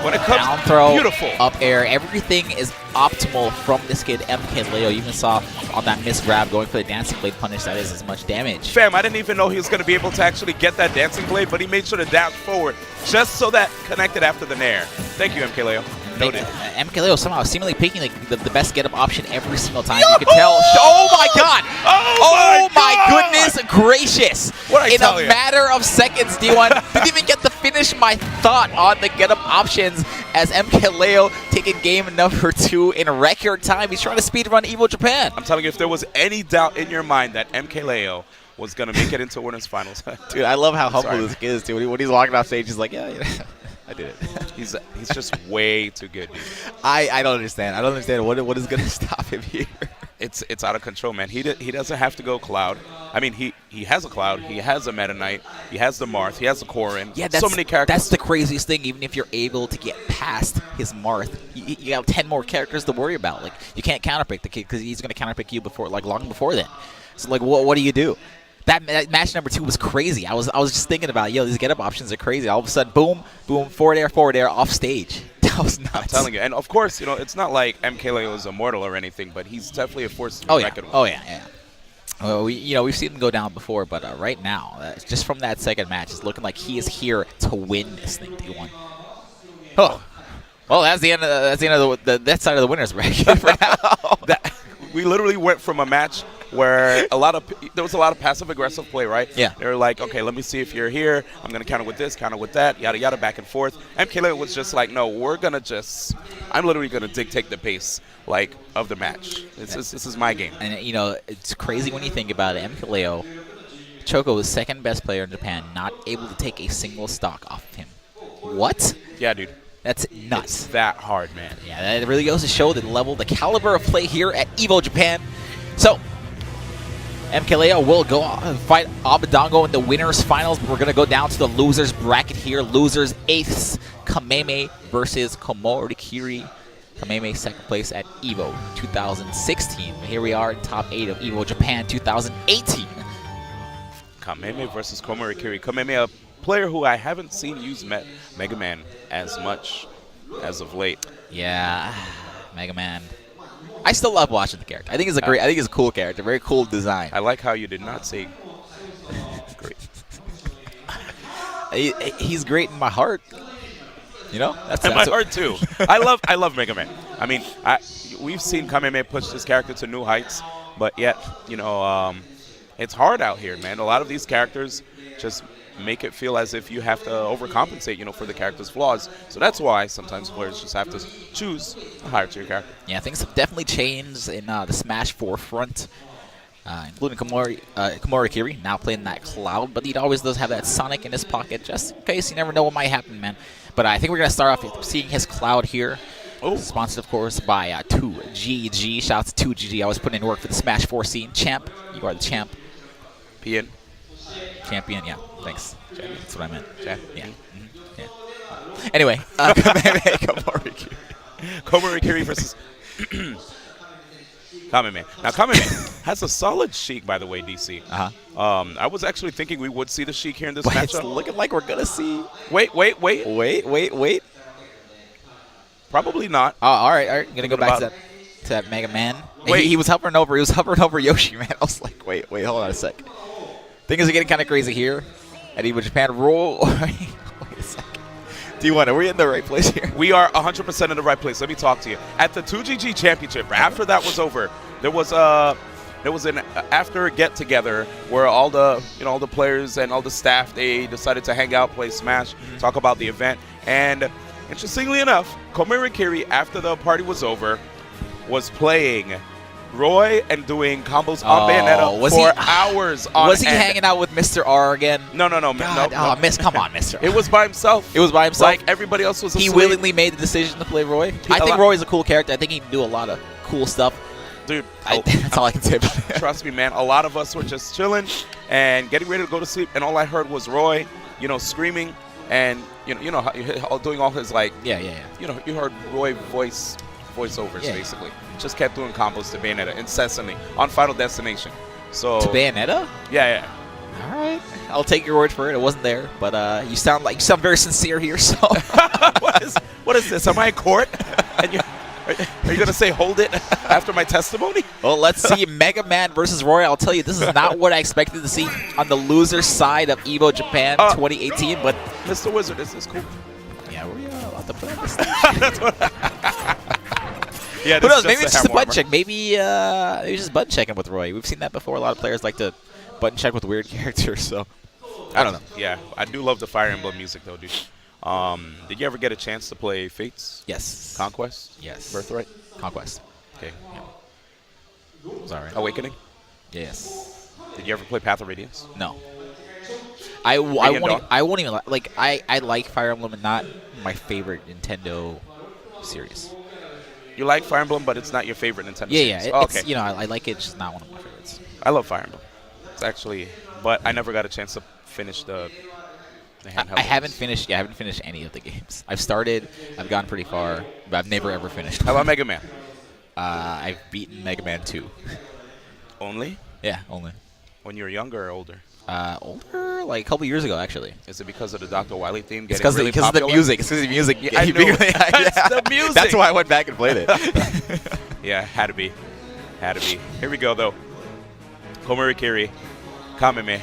When it comes down throw, beautiful up air, everything is optimal from this kid MKLeo. You even saw on that miss grab going for the Dancing Blade punish that is as much damage. Fam, I didn't even know he was going to be able to actually get that Dancing Blade, but he made sure to dash forward just so that connected after the nair. Thank you, MKLeo. Noted. MKLeo somehow seemingly picking the best get-up option every single time. You can tell. Oh my god! Oh my goodness gracious! What I tell you? In a matter of seconds, D1 didn't even get to finish my thought on the get-up options as MKLeo taking game number 2 in record time. He's trying to speedrun Evo Japan. I'm telling you, if there was any doubt in your mind that MKLeo was going to make it into winners finals. Dude, I love how humble this kid is, too. When he's walking off stage, he's like, yeah. I did it. He's just way too good, dude. I don't understand. I don't understand what is going to stop him here. It's out of control, man. He doesn't have to go Cloud. I mean, he has a Cloud. He has a Meta Knight. He has the Marth. He has the Corrin. Yeah, so many characters. That's the craziest thing. Even if you're able to get past his Marth, you have 10 more characters to worry about. Like, you can't counterpick the kid because he's going to counterpick you before, like, long before then. So, like, what do you do? That match number 2 was crazy. I was just thinking about, yo, these get-up options are crazy. All of a sudden, boom, boom, forward air, off stage. That was nuts. I'm telling you. And, of course, you know, it's not like MKLeo is immortal or anything, but he's definitely a force to be reckoned with. Oh, yeah. Well, we've seen him go down before, but right now, just from that second match, it's looking like he is here to win this thing, D1. Oh. Well, that's the end of that side of the winners bracket for now. We literally went from a match where there was a lot of passive aggressive play, right? Yeah. They were like, okay, let me see if you're here. I'm gonna counter with this, counter with that, yada yada, back and forth. MKLeo was just like, no, I'm literally gonna dictate the pace, like, of the match. This is my game. And you know, it's crazy when you think about it. MKLeo, Choco was second best player in Japan, not able to take a single stock off of him. What? Yeah, dude. That's nuts. It's that hard, man. Yeah, that really goes to show the level, the caliber of play here at EVO Japan. So, MKLeo will go fight Obadongo in the winners finals, but we're going to go down to the losers bracket here. Losers 8th, Kameme versus Komori Kiri. Kameme second place at EVO 2016. Here we are, top 8 of EVO Japan 2018. Kameme versus Komori Kiri. Kameme, a player who I haven't seen use Mega Man as much as of late. Yeah, Mega Man. I still love watching the character. I think it's a great. I think it's a cool character. Very cool design. I like how you did not say great. He's great in my heart. You know, that's in my heart too. I love Mega Man. I mean, we've seen Kameme push this character to new heights, but yet, you know, it's hard out here, man. A lot of these characters just make it feel as if you have to overcompensate, you know, for the character's flaws. So that's why sometimes players just have to choose a higher tier character. Yeah, things have definitely changed in the Smash 4 front, including Komori Kiri, now playing that Cloud, but he always does have that Sonic in his pocket, just in case. You never know what might happen, man. But I think we're going to start off with seeing his Cloud here. Oh. Sponsored, of course, by 2GG. Shout out to 2GG. Always putting in work for the Smash 4 scene. Champ, you are the champ. PN. Champion, yeah. Thanks. Champion. That's what I meant. Champ. Yeah. Mm-hmm. Yeah. Anyway, Komori Kiri. Komori Kiri versus Kameme. Now, Kameme has a solid Sheik, by the way, DC. Uh-huh. I was actually thinking we would see the Sheik here in this It's matchup. looking like we're going to see. Wait. Probably not. Oh, all right. I'm going to go back to that Mega Man. Wait. He was hovering over. He was hovering over Yoshi, man. I was like, wait, hold on a sec. Things are getting kind of crazy here at EVO Japan. Roll. Wait a second. D1, are we in the right place here? We are 100% in the right place. Let me talk to you. At the 2GG Championship, after that was over, there was an after get together where all the players and all the staff, they decided to hang out, play Smash, talk about the event, and interestingly enough, Komori Kiri, after the party was over, was playing Roy and doing combos on Bayonetta for hours on Was he end. hanging out with Mr. R again? No. God, no. Come on, Mr. R. It was by himself. It was by himself? Like, everybody else was He asleep. willingly made the decision to play Roy? I think Roy's a cool character. I think he can do a lot of cool stuff. Dude, that's all I can say about it. Trust me, man. A lot of us were just chilling and getting ready to go to sleep, and all I heard was Roy, you know, screaming, and doing all his like, Yeah. you know, you heard Roy voiceovers basically. Just kept doing combos to Bayonetta incessantly on Final Destination. So To Bayonetta? Yeah. All right. I'll take your word for it. It wasn't there, but you sound very sincere here. So what is this? Am I in court? And are you gonna say hold it after my testimony? Well, let's see Mega Man versus Roy. I'll tell you, this is not what I expected to see on the loser side of EVO Japan 2018. But Mr. Wizard, this is cool. Yeah, we're allowed to play on this. Yeah, who knows? Maybe it's just a butt check. Maybe just butt checking with Roy. We've seen that before. A lot of players like to button check with weird characters. So I don't know. Yeah, I do love the Fire Emblem music though, dude. Did you ever get a chance to play Fates? Yes. Conquest? Yes. Birthright? Conquest. Okay. Yeah. It was all right. Awakening? Yes. Did you ever play Path of Radiance? No. I won't even like. I like Fire Emblem, and not my favorite Nintendo series. You like Fire Emblem, but it's not your favorite Nintendo series. Yeah. It's, you know, I like it. It's just not one of my favorites. I love Fire Emblem. It's actually, but I never got a chance to finish the handheld. I haven't finished. Yeah, I haven't finished any of the games. I've started. I've gone pretty far, but I've never ever finished. How about Mega Man? I've beaten Mega Man 2. Only? Yeah, only. When you were younger or older? Older, like a couple years ago, actually. Is it because of the Dr. Wily theme? It's because of the music. It's because of the music. Yeah, I knew it's the music. That's why I went back and played it. Yeah, had to be. Here we go, though. Komori Kiri, Kameme.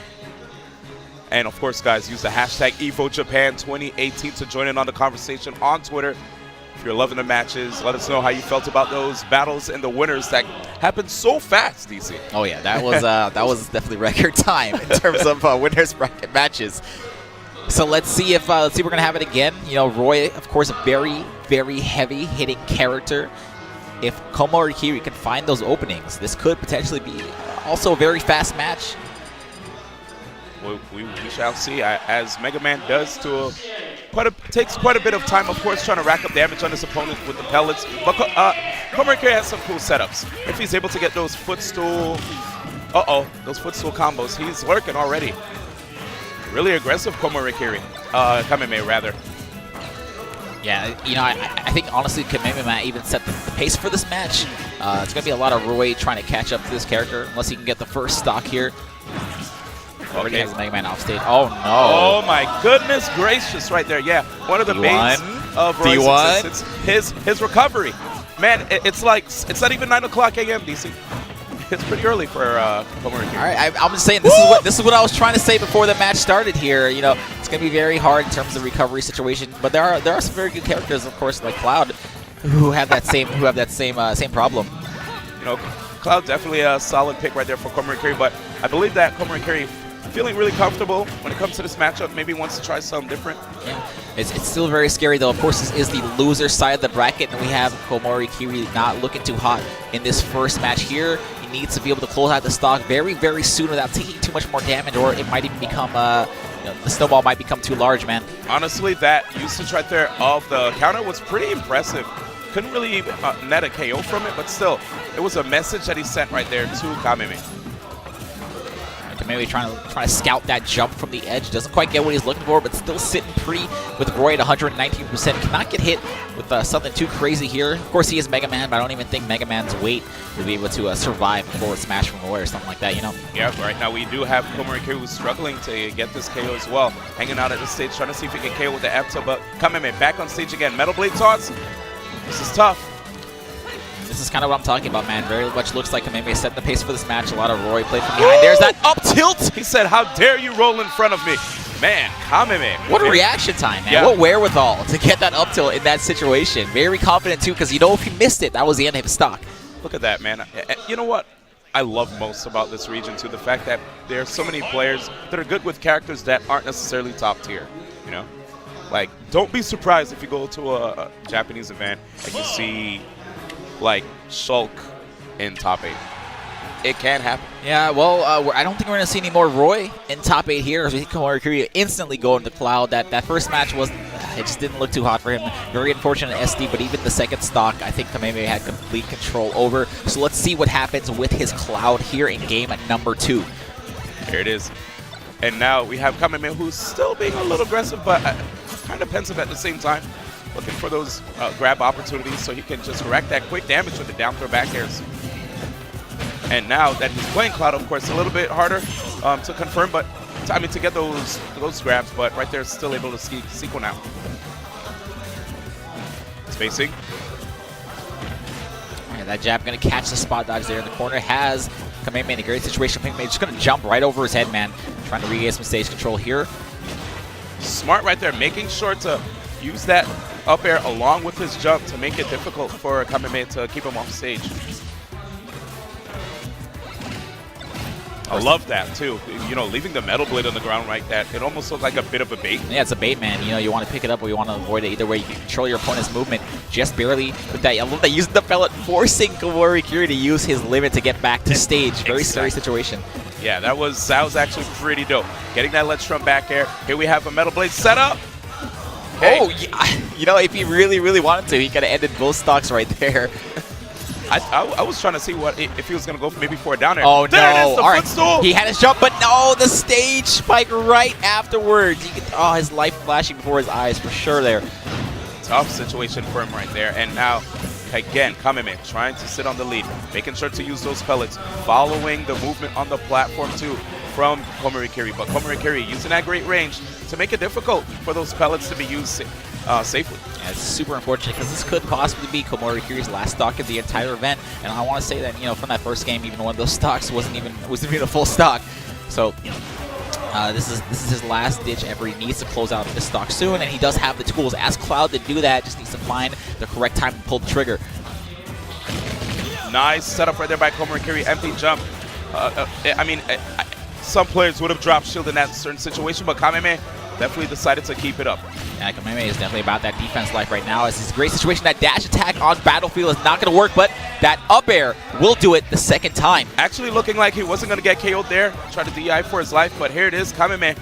And, of course, guys, use the hashtag EVOJapan2018 to join in on the conversation on Twitter. If you're loving the matches, let us know how you felt about those battles and the winners that happened so fast, DC. Oh, yeah. That was definitely record time in terms of winners bracket matches. So let's see if we're going to have it again. You know, Roy, of course, a very, very heavy-hitting character. If Komori Kiri can find those openings, this could potentially be also a very fast match. We shall see, as Mega Man does to takes quite a bit of time, of course, trying to rack up damage on his opponent with the pellets. But Komurikiri has some cool setups. If he's able to get those footstool, those footstool combos, he's lurking already. Really aggressive Komurikiri, Kameme rather. Yeah, you know, I think honestly Kameme might even set the pace for this match. It's going to be a lot of Roy trying to catch up to this character, unless he can get the first stock here. Already has Mega Man off stage. Oh, no. Oh, my goodness gracious right there. Yeah, one of the banes of Roy's existence. His recovery. Man, it's not even 9 o'clock a.m., DC. It's pretty early for Komurikiri. All right, I'm just saying this is what I was trying to say before the match started here. You know, it's going to be very hard in terms of recovery situation, but there are some very good characters, of course, like Cloud, who have that same same problem. You know, Cloud definitely a solid pick right there for Komurikiri, but I believe that Komurikiri feeling really comfortable when it comes to this matchup. Maybe wants to try something different. Yeah. It's still very scary, though. Of course, this is the loser side of the bracket, and we have Komurikiri not looking too hot in this first match here. He needs to be able to close out the stock very, very soon without taking too much more damage, or it might even become, the snowball might become too large, man. Honestly, that usage right there of the counter was pretty impressive. Couldn't really net a KO from it, but still, it was a message that he sent right there to Kameme. Maybe trying to scout that jump from the edge. Doesn't quite get what he's looking for, but still sitting pretty with Roy at 119%. Cannot get hit with something too crazy here. Of course, he is Mega Man, but I don't even think Mega Man's weight will be able to survive a forward smash from Roy or something like that, you know? Yeah, right now we do have Komurikiri who's struggling to get this KO as well. Hanging out at the stage, trying to see if he can KO with the F-tilt, but Kameme back on stage again. Metal Blade toss. This is tough. This is kind of what I'm talking about, man. Very much looks like Kameme set the pace for this match. A lot of Roy played from behind. There's that up tilt. He said, "How dare you roll in front of me?" Man, Kameme. What a reaction time, man. Yeah. What wherewithal to get that up tilt in that situation. Very confident, too, because you know if he missed it, that was the end of his stock. Look at that, man. You know what I love most about this region, too? The fact that there are so many players that are good with characters that aren't necessarily top tier, you know? Like, don't be surprised if you go to a Japanese event and you see like Shulk in top 8. It can happen. Yeah, well, I don't think we're going to see any more Roy in top 8 here. As we see Komurikiri instantly go into Cloud. That first match it just didn't look too hot for him. Very unfortunate SD, but even the second stock, I think Kameme had complete control over. So let's see what happens with his Cloud here in game at number 2. Here it is. And now we have Kameme, who's still being a little aggressive, but kind of pensive at the same time. Looking for those grab opportunities so he can just rack that quick damage with the down throw back airs. And now that he's playing Cloud, of course, a little bit harder to confirm, but to get those grabs, but right there, still able to sequel now. Spacing. And that jab going to catch the spot dodge there in the corner. Has Kameme in a great situation. Kameme just going to jump right over his head, man. Trying to regain some stage control here. Smart right there, making sure to use that up air along with his jump to make it difficult for Kameme to keep him off stage. I love that too. You know, leaving the Metal Blade on the ground like that, it almost looks like a bit of a bait. Yeah, it's a bait, man. You know, you want to pick it up or you want to avoid it. Either way, you can control your opponent's movement just barely with that. I love that using the pellet, forcing Komurikiri to use his limit to get back to stage. Very scary situation. Yeah, that was actually pretty dope. Getting that ledge from back air. Here we have a Metal Blade set up. Okay. Oh, yeah. You know, if he really, really wanted to, he could have ended both stocks right there. I was trying to see if he was going to go maybe for a down air. Oh, there no. It is, the footstool. He had his jump, but no, the stage spike right afterwards. You could, his life flashing before his eyes for sure there. Tough situation for him right there. And now, again, Kameme trying to sit on the lead, making sure to use those pellets, following the movement on the platform too from Komurikiri. But Komurikiri using that great range to make it difficult for those pellets to be used safely. Yeah, it's super unfortunate because this could possibly be Komurikiri's last stock of the entire event. And I want to say that, you know, from that first game, even one of those stocks wasn't even a full stock. So this is his last ditch effort. He needs to close out this stock soon, and he does have the tools as Cloud to do that. Just needs to find the correct time to pull the trigger. Nice setup right there by Komurikiri. Empty jump. Some players would have dropped shield in that certain situation, but Kameme definitely decided to keep it up. Yeah, Kameme is definitely about that defense life right now. It's a great situation. That dash attack on Battlefield is not going to work, but that up air will do it the second time. Actually looking like he wasn't going to get KO'd there. Try to DI for his life, but here it is. Kameme.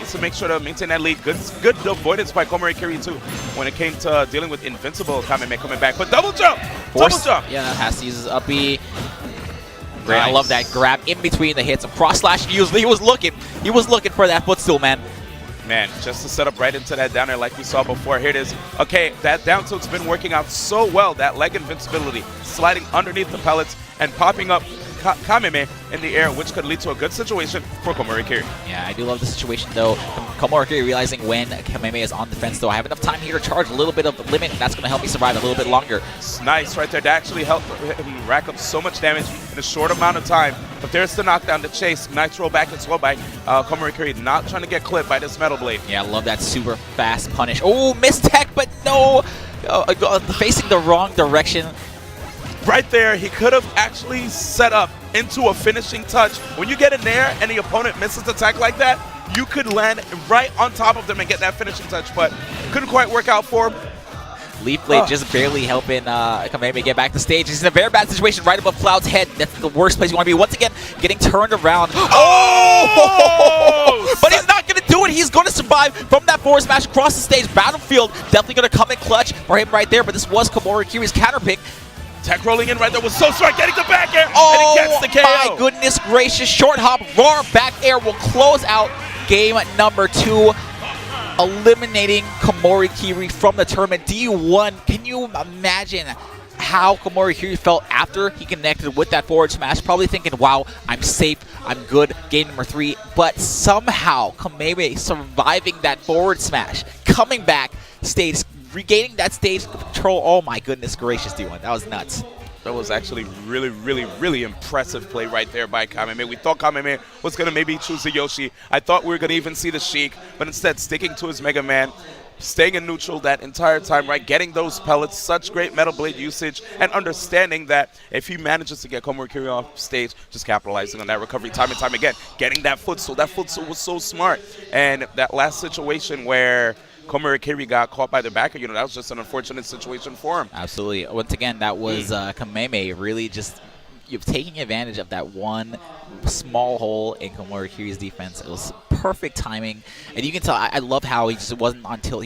wants to make sure to maintain that lead. Good avoidance by Komori Kiri too when it came to dealing with invincible Kameme coming back. But double jump! Double jump! Yeah, has to use his up B. Great, Nice. I love that grab in between the hits. A cross slash. He was looking for that footstool, man. Man, just to set up right into that down air like we saw before. Here it is. Okay, that down tilt's been working out so well. That leg invincibility, sliding underneath the pellets and popping up Kameme in the air, which could lead to a good situation for Komori Kiri. Yeah, I do love the situation, though. Komori Kiri realizing when Kameme is on defense, though, I have enough time here to charge a little bit of the limit, and that's going to help me survive a little bit longer. It's nice right there. That actually helped him rack up so much damage in a short amount of time. But there's the knockdown, the chase. Nitro back and slow by Komori Kiri, not trying to get clipped by this Metal Blade. Yeah, I love that super fast punish. Oh, missed tech, but no! Facing the wrong direction. Right there, he could have actually set up into a finishing touch. When you get in there and the opponent misses the attack like that, you could land right on top of them and get that finishing touch, but couldn't quite work out for him. Leaf Blade just barely helping Kameme get back to stage. He's in a very bad situation right above Cloud's head. That's the worst place you want to be. Once again, getting turned around. Oh! But he's not going to do it. He's going to survive from that forward smash across the stage. Battlefield definitely going to come in clutch for him right there, but this was Komori Kiri's counter pick. Tech rolling in right there was so smart, getting the back air, and Oh, he gets the KO. my goodness gracious. Short hop, raw back air will close out game number 2, eliminating Komori Kiri from the tournament. D1, can you imagine how Komori Kiri felt after he connected with that forward smash? Probably thinking, wow, I'm safe, I'm good, game number 3. But somehow, Kameme surviving that forward smash, coming back, stage, regaining that stage control. Oh my goodness gracious, D1. That was nuts. That was actually really impressive play right there by Kameme. We thought Kameme was going to maybe choose the Yoshi. I thought we were going to even see the Sheik, but instead sticking to his Mega Man, staying in neutral that entire time, right? Getting those pellets, such great Metal Blade usage, and understanding that if he manages to get Komori Kiri off stage, just capitalizing on that recovery time and time again, getting that footstool. That footstool was so smart. And that last situation where Komori Kiri got caught by the backer, that was just an unfortunate situation for him. Absolutely. Once again, that was Kameme really just taking advantage of that one small hole in Komori Kiri's defense. It was perfect timing, and you can tell. I love how he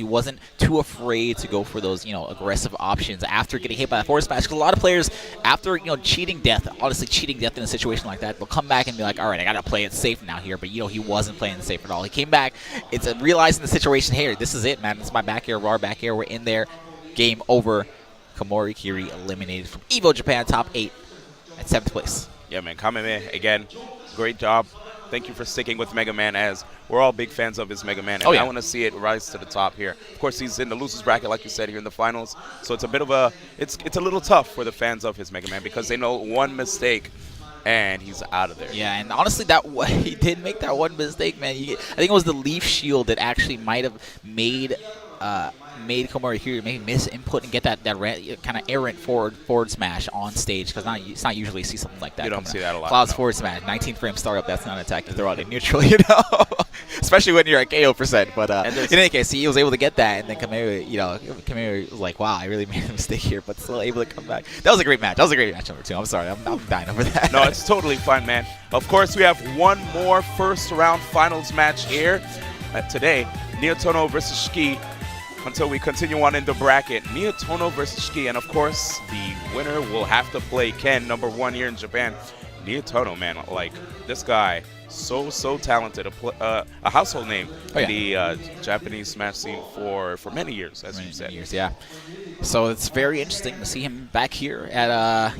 wasn't too afraid to go for those aggressive options after getting hit by that forward smash. Because a lot of players, after cheating death in a situation like that, they'll come back and be like, all right, I gotta play it safe now here. But he wasn't playing it safe at all. He came back. It's realizing the situation. Hey, this is it, man. This is my back air, raw back air. We're in there. Game over. Komori Kiri eliminated from Evo Japan top 8 at 7th place. Yeah, man. Kameme, again, great job. Thank you for sticking with Mega Man, as we're all big fans of his Mega Man, and I want to see it rise to the top here. Of course, he's in the losers bracket, like you said, here in the finals, so it's a bit of it's a little tough for the fans of his Mega Man because they know one mistake and he's out of there. Yeah, and honestly, he did make that one mistake, man. I think it was the Leaf Shield that actually might have made Komori Kiri maybe miss input and get that kind of errant forward smash on stage, because it's not usually see something like that. You don't see that a lot. Cloud's forward smash, 19 frame startup. That's not an attack to throw out in neutral, especially when you're at KO%. But in any case, he was able to get that, and then Kameme was like, wow, I really made a mistake here, but still able to come back. That was a great match. Number 2. I'm sorry, I'm dying over that. No, it's totally fine, man. Of course, we have one more first round finals match here today. Neotono versus Shiki. Until we continue on in the bracket, Neotono versus Shiki, and of course, the winner will have to play Ken, number 1 here in Japan. Neotono, man, like this guy, so talented, a household name in the Japanese Smash scene for many years, as you said. Yeah. So it's very interesting to see him back here at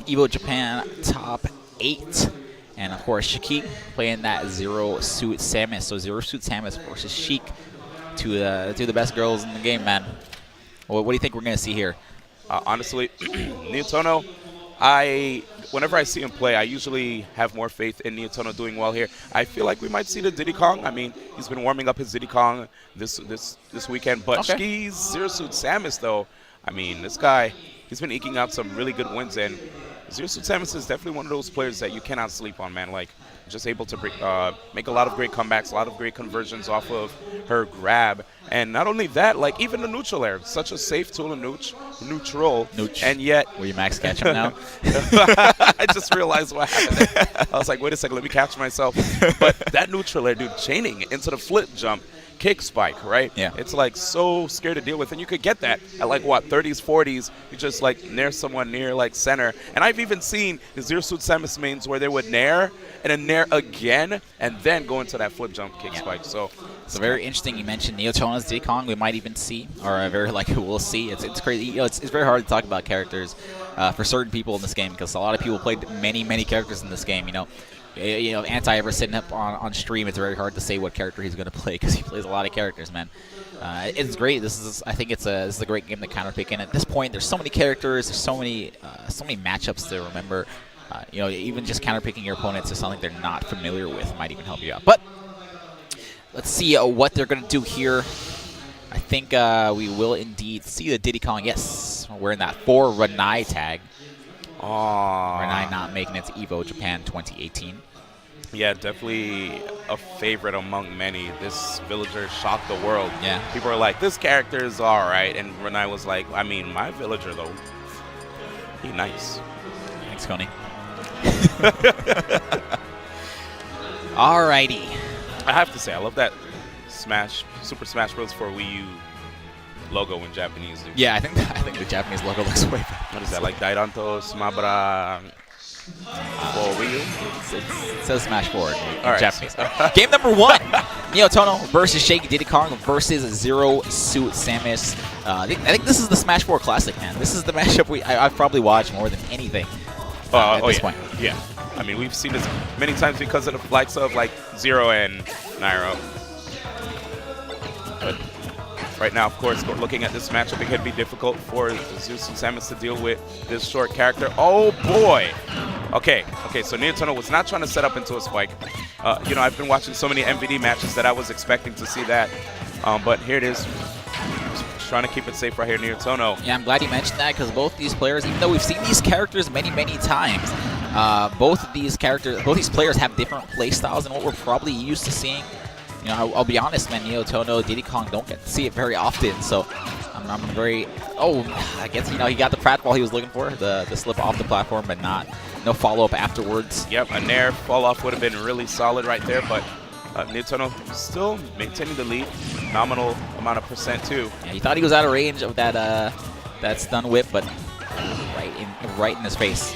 Evo Japan top 8. And of course, Shiki playing that Zero Suit Samus. So Zero Suit Samus versus Sheik. Two of the best girls in the game, man. What do you think we're going to see here? Honestly, Neotono, whenever I see him play, I usually have more faith in Neotono doing well here. I feel like we might see the Diddy Kong. I mean, he's been warming up his Diddy Kong this weekend. But Shiki's Zero Suit Samus, though, I mean, this guy, he's been eking out some really good wins. And Zero Suit Samus is definitely one of those players that you cannot sleep on, man. Like, just able to make a lot of great comebacks, a lot of great conversions off of her grab. And not only that, like even the neutral air, such a safe tool in neutral. And yet... Will you max catch him now? I just realized what happened there. I was like, wait a second, let me catch myself. But that neutral air, dude, chaining into the flip jump, kick spike, right? Yeah. It's like so scary to deal with, and you could get that at like what 30s, 40s. You just like nair someone near like center, and I've even seen the Zero Suit Samus mains where they would nair and then nair again, and then go into that flip jump kick spike. So it's very interesting. You mentioned Neotona's Diddy Kong. We might even see, or very likely we'll see. It's crazy. You know, it's very hard to talk about characters for certain people in this game because a lot of people played many characters in this game. You know, Anti ever sitting up on stream, it's very hard to say what character he's going to play because he plays a lot of characters, man. It's great. I think this is a great game to counterpick. And at this point, there's so many characters, there's so many matchups to remember. Even just counterpicking your opponents to something they're not familiar with might even help you out. But let's see what they're going to do here. I think we will indeed see the Diddy Kong. Yes, we're in that 4 Ranai tag. Ranai not making it to EVO Japan 2018. Yeah, definitely a favorite among many. This villager shocked the world. Yeah. People are like, this character is all right. And Ranai was like, I mean, my villager, though, he nice. Thanks, Coney. Alrighty. I have to say, I love that Super Smash Bros. For Wii U logo in Japanese. Dude. Yeah, I think the Japanese logo looks way better. What is that, like Dairanto Smabra for Wii U? It says Smash Forward in right. Japanese. Game number 1, Neotono versus Shaky Diddy Kong versus Zero Suit Samus. I think this is the Smash 4 Classic, man. This is the matchup I've probably watched more than anything at this point. Yeah. I mean, we've seen this many times because of the likes of like Zero and Nairo. But right now, of course, looking at this matchup, it could be difficult for Zeus and Samus to deal with this short character. Oh, boy. Okay, so Neotono was not trying to set up into a spike. I've been watching so many MVD matches that I was expecting to see that. But here it is. Just trying to keep it safe right here, Neotono. Yeah, I'm glad you mentioned that because both these players, even though we've seen these characters many times, both these players have different play styles than what we're probably used to seeing. I'll be honest, man. Neotono, Diddy Kong don't get to see it very often, so I'm very. Oh, I guess he got the pratfall he was looking for, the slip off the platform, but no follow up afterwards. Yep, a nair fall off would have been really solid right there, but Neotono still maintaining the lead, nominal amount of percent too. Yeah, he thought he was out of range of that stun whip, but right in his face.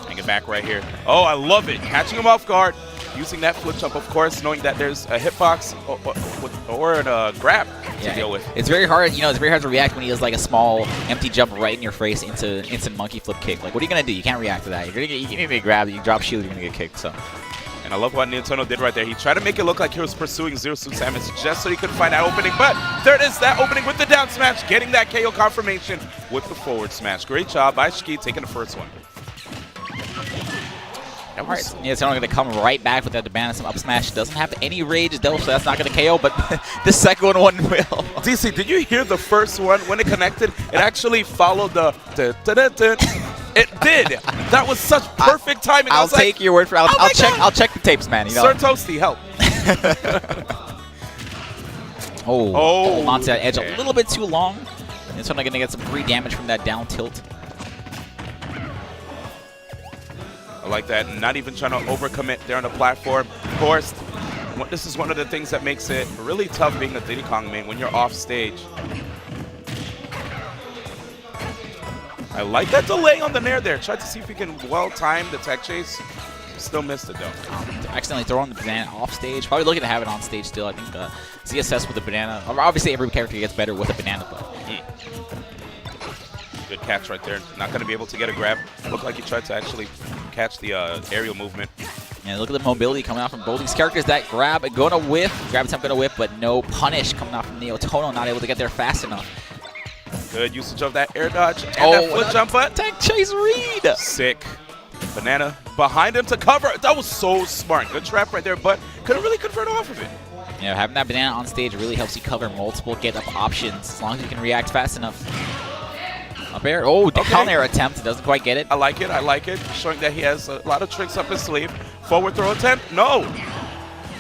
Hang it back right here. Oh, I love it, catching him off guard. Using that flip jump, of course, knowing that there's a hitbox or a grab to deal with. It's very hard, it's very hard to react when he has like a small empty jump right in your face into instant monkey flip kick. Like, what are you gonna do? You can't react to that. You're gonna get grabbed. You drop shield, you're gonna get kicked. So. And I love what Neotono did right there. He tried to make it look like he was pursuing Zero Suit Samus just so he could find that opening. But there it is, that opening with the down smash, getting that KO confirmation with the forward smash. Great job by Shiki taking the first one. All right, Neotono going to come right back with that banana some up smash. Doesn't have any rage though, so that's not going to KO, but the second one will. DC, did you hear the first one when it connected? It actually followed the It did. That was such perfect timing. I'll take your word for it. I'll check the tapes, man. Sir Toasty, help. Hold on to that edge a little bit too long. Neotono going to get some free damage from that down tilt. I like that. Not even trying to overcommit there on the platform. Of course, this is one of the things that makes it really tough being a Diddy Kong main when you're off stage. I like that delay on the nair there. Tried to see if he can well-time the tech chase. Still missed it, though. Accidentally throwing the banana off stage. Probably looking to have it on stage still. I think ZSS with the banana. Obviously, every character gets better with a banana, but... Good catch right there. Not going to be able to get a grab. Looked like he tried to actually catch the aerial movement. And look at the mobility coming out from both these characters. That grab going to whiff. Grab attempt going to whiff, but no punish coming out from Neotono. Not able to get there fast enough. Good usage of that air dodge and that flip jump, but tech chase read. Sick. Banana behind him to cover. That was so smart. Good trap right there, but couldn't really convert off of it. Yeah, having that banana on stage really helps you cover multiple get-up options as long as you can react fast enough. Up air. Oh, down air attempt. Doesn't quite get it. I like it. I like it. Showing that he has a lot of tricks up his sleeve. Forward throw attempt. No.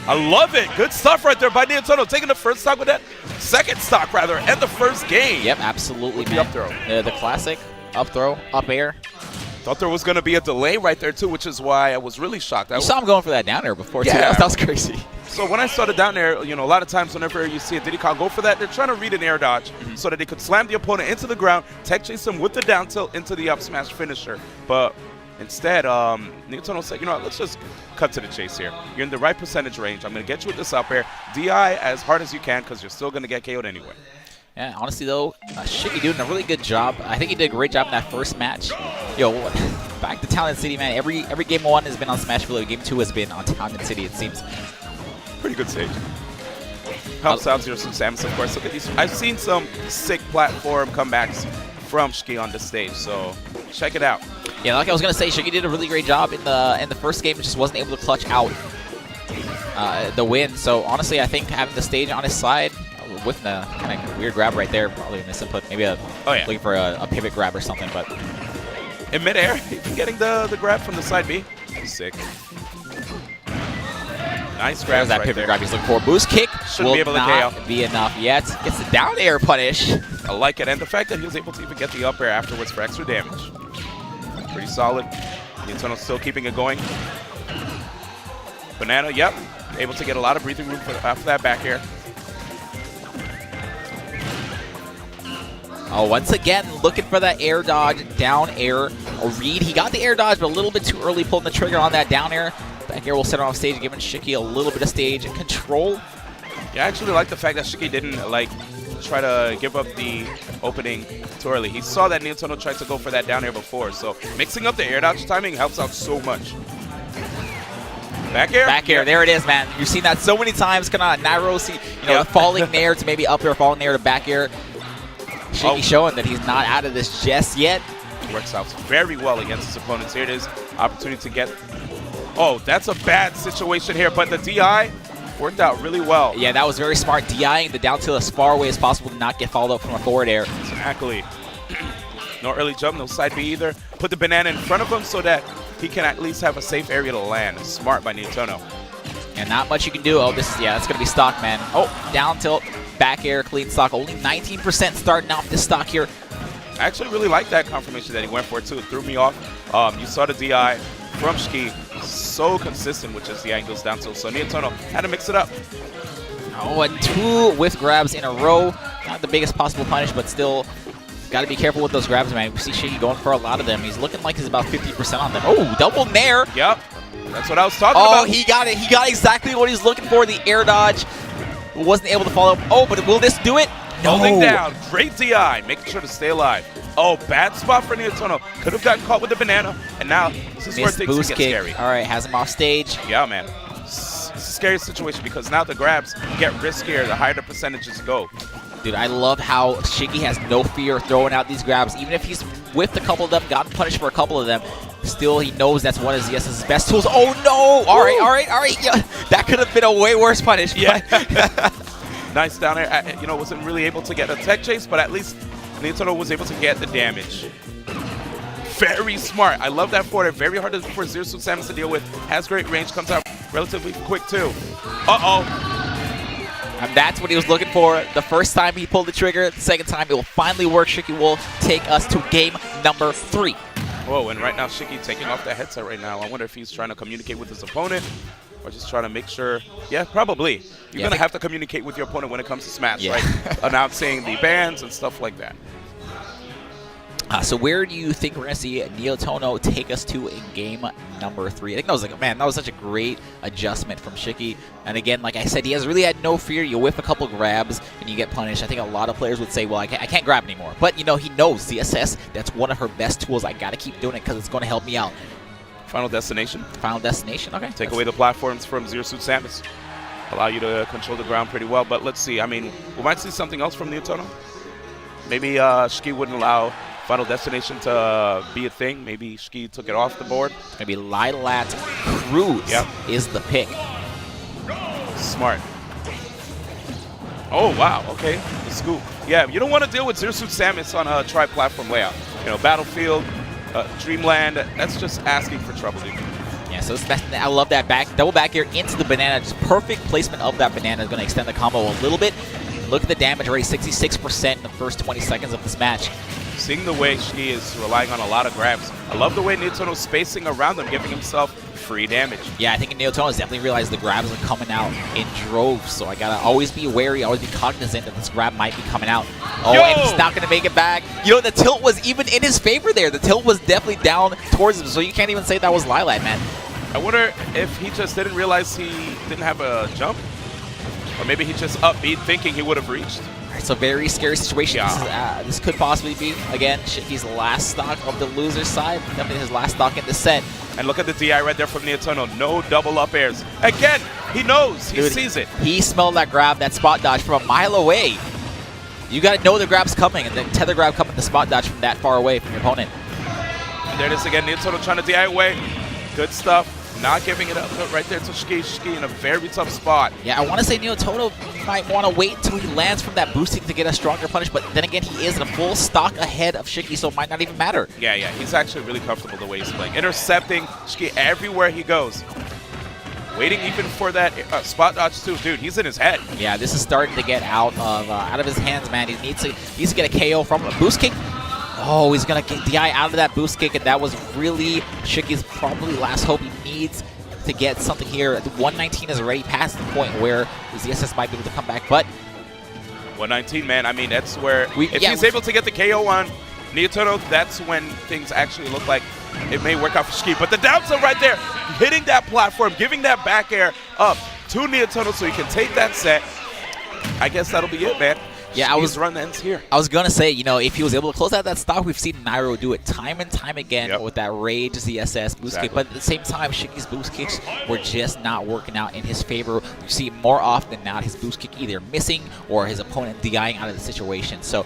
I love it. Good stuff right there by Neotono. Taking the first stock with that. Second stock, rather, and the first game. Yep, absolutely, with man. The up throw. The classic up throw, up air. Thought there was going to be a delay right there, too, which is why I was really shocked. You saw him going for that down air before, too. That was crazy. So when I saw the down air, a lot of times whenever you see a Diddy Kong go for that, they're trying to read an air dodge so that they could slam the opponent into the ground, tech chase him with the down tilt into the up smash finisher. But instead, Newtono said, let's just cut to the chase here. You're in the right percentage range. I'm going to get you with this up air. DI as hard as you can because you're still going to get KO'd anyway. Yeah, honestly, though, Shiggy doing a really good job. I think he did a great job in that first match. Back to Talent City, man. Every game 1 has been on Smashville. Game 2 has been on Talent City, it seems. Pretty good stage. Helps out Zero Suit Samus, of course. Look at these. I've seen some sick platform comebacks from Shiggy on the stage, so check it out. Yeah, like I was going to say, Shiggy did a really great job in the first game. Just wasn't able to clutch out the win. So, honestly, I think having the stage on his side with the kind of weird grab right there, probably a misinput. Maybe looking for a pivot grab or something. But in midair, getting the grab from the side B. Sick. Nice grab. There's that pivot grab he's looking for. Boost kick Shouldn't be able to KO. Be enough yet. Gets the down air punish. I like it. And the fact that he was able to even get the up air afterwards for extra damage. Pretty solid. Nintendo still keeping it going. Banana, yep. Able to get a lot of breathing room after that back air. Oh, once again, looking for that air dodge, down air, or read. He got the air dodge, but a little bit too early, pulling the trigger on that down air. Back air will set him off stage, giving Shiki a little bit of stage control. Yeah, I actually like the fact that Shiki didn't, try to give up the opening too early. He saw that Nintendo tried to go for that down air before, so mixing up the air dodge timing helps out so much. Back air? Back air, there it is, man. You've seen that so many times. Kind of Nairosi, falling there to maybe up air, falling there to back air. Shiki showing that he's not out of this just yet. Works out very well against his opponents. Here it is. Opportunity to get... Oh, that's a bad situation here, but the DI worked out really well. Yeah, that was very smart. DIing the down tilt as far away as possible to not get followed up from a forward air. Exactly. No early jump, no side B either. Put the banana in front of him so that he can at least have a safe area to land. Smart by Nintendo. And not much you can do. Oh, that's going to be stock, man. Oh, down tilt, back air, clean stock. Only 19% starting off this stock here. I actually really like that confirmation that he went for, too. It threw me off. You saw the DI from Shiki. So consistent with just the angles down tilt. So Nintendo had to mix it up. Oh, and 2 whiff grabs in a row. Not the biggest possible punish, but still got to be careful with those grabs, man. We see Shiki going for a lot of them. He's looking like he's about 50% on them. Oh, double nair. Yep. That's what I was talking about. Oh, he got it. He got exactly what he's looking for, the air dodge. Wasn't able to follow up. Oh, but will this do it? No. Holding down. Great DI. Making sure to stay alive. Oh, bad spot for Nintendo. Could have gotten caught with the banana. And now this is where things get scary. All right, has him off stage. Yeah, man. It's a scary situation because now the grabs get riskier the higher the percentages go. Dude, I love how Shiki has no fear throwing out these grabs. Even if he's whiffed a couple of them, gotten punished for a couple of them, still he knows that's one of ZS's best tools. Oh, no! All right. Yeah, that could have been a way worse punish. Yeah. Nice down there. Wasn't really able to get a tech chase, but at least Nintendo was able to get the damage. Very smart. I love that forward. Very hard for Zero Suit Samus to deal with. Has great range. Comes out relatively quick, too. Uh-oh. And that's what he was looking for. The first time he pulled the trigger, the second time it will finally work. Shiki will take us to game number 3. Whoa, and right now Shiki taking off that headset right now. I wonder if he's trying to communicate with his opponent or just trying to make sure. Yeah, probably. You're going to have to communicate with your opponent when it comes to Smash, right? Announcing the bans and stuff like that. So where do you think we're going to see Neotono take us to in game number 3? I think that was that was such a great adjustment from Shiki. And again, like I said, he has really had no fear. You whiff a couple grabs and you get punished. I think a lot of players would say, well, I can't grab anymore. But, he knows ZSS, that's one of her best tools. I got to keep doing it because it's going to help me out. Final destination. Final destination, okay. Take away the platforms from Zero Suit Samus. Allow you to control the ground pretty well. But let's see. I mean, we might see something else from Neotono. Maybe Shiki wouldn't allow Final Destination to be a thing. Maybe Shiki took it off the board. Maybe Lilat Cruz is the pick. Smart. Oh, wow. Okay. The scoop. Yeah, you don't want to deal with Zero Suit Samus on a tri-platform layout. Battlefield, Dreamland, that's just asking for trouble, dude. Yeah, so I love that double back air into the banana. Just perfect placement of that banana is going to extend the combo a little bit. Look at the damage already, 66% in the first 20 seconds of this match. Seeing the way Shiki is relying on a lot of grabs. I love the way Ninteno's spacing around him, giving himself free damage. Yeah, I think Neotonos definitely realized the grabs are coming out in droves, so I gotta always be wary, always be cognizant that this grab might be coming out. Oh, Yo! and he's not gonna make it back. You know, the tilt was even in his favor there. The tilt was definitely down towards him, so you can't even say that was Lilac, man. I wonder if he just didn't realize he didn't have a jump, or maybe he just upbeat thinking he would have reached. All right, so very scary situation. Yeah. This could possibly be, again, Shiki's last stock of the loser side. Definitely his last stock in the set. And look at the DI right there from Neotono. No double up airs. Again, he knows. He Dude, sees it. He smelled that grab, that spot dodge from a mile away. You got to know the grab's coming, and the tether grab coming, the spot dodge from that far away from your opponent. And there it is again. Neotono trying to DI away. Good stuff. Not giving it up right there to Shiki. Shiki in a very tough spot. Yeah, I want to say Neotono might want to wait until he lands from that boosting to get a stronger punish, but then again, he is in a full stock ahead of Shiki, so it might not even matter. Yeah, he's actually really comfortable the way he's playing. Intercepting Shiki everywhere he goes. Waiting even for that spot dodge too. Dude, he's in his head. Yeah, this is starting to get out of his hands, man. He needs to get a KO from a boost kick. Oh, he's going to get DI out of that boost kick, and that was really Shiki's probably last hope. He needs to get something here. 119 is already past the point where the ZSS might be able to come back, but 119, man. I mean, that's where if he's able to get the KO on Neotono, that's when things actually look like it may work out for Shiki. But the down tilt right there, hitting that platform, giving that back air up to Neotono so he can take that set. I guess that'll be it, man. Yeah, Shiki's run ends here. I was going to say, you know, if he was able to close out that stock, we've seen Nairo do it time and time again with that Rage ZSS boost kick. But at the same time, Shiki's boost kicks were just not working out in his favor. You see more often than not his boost kick either missing or his opponent DIing out of the situation. So,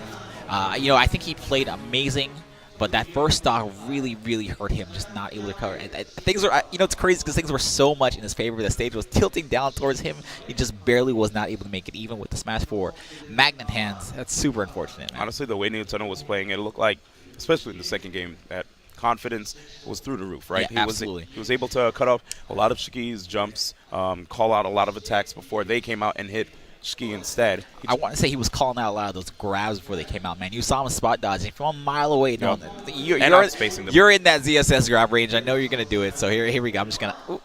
you know, I think he played amazing. But that first stock really, really hurt him, just not able to cover. And things are, you know, it's crazy because things were so much in his favor. The stage was tilting down towards him. He just barely was not able to make it, even with the Smash 4 Magnet hands. That's super unfortunate, man. Honestly, the way Neotono was playing, it looked like, especially in the second game, that confidence was through the roof, right? Yeah, absolutely. He was able to cut off a lot of Shiki's jumps, call out a lot of attacks before they came out and hit Shiki instead. I want to say he was calling out a lot of those grabs before they came out, man. You saw him spot dodging from a mile away. No, you're in that ZSS grab range. I know you're going to do it, so here we go. I'm just going to...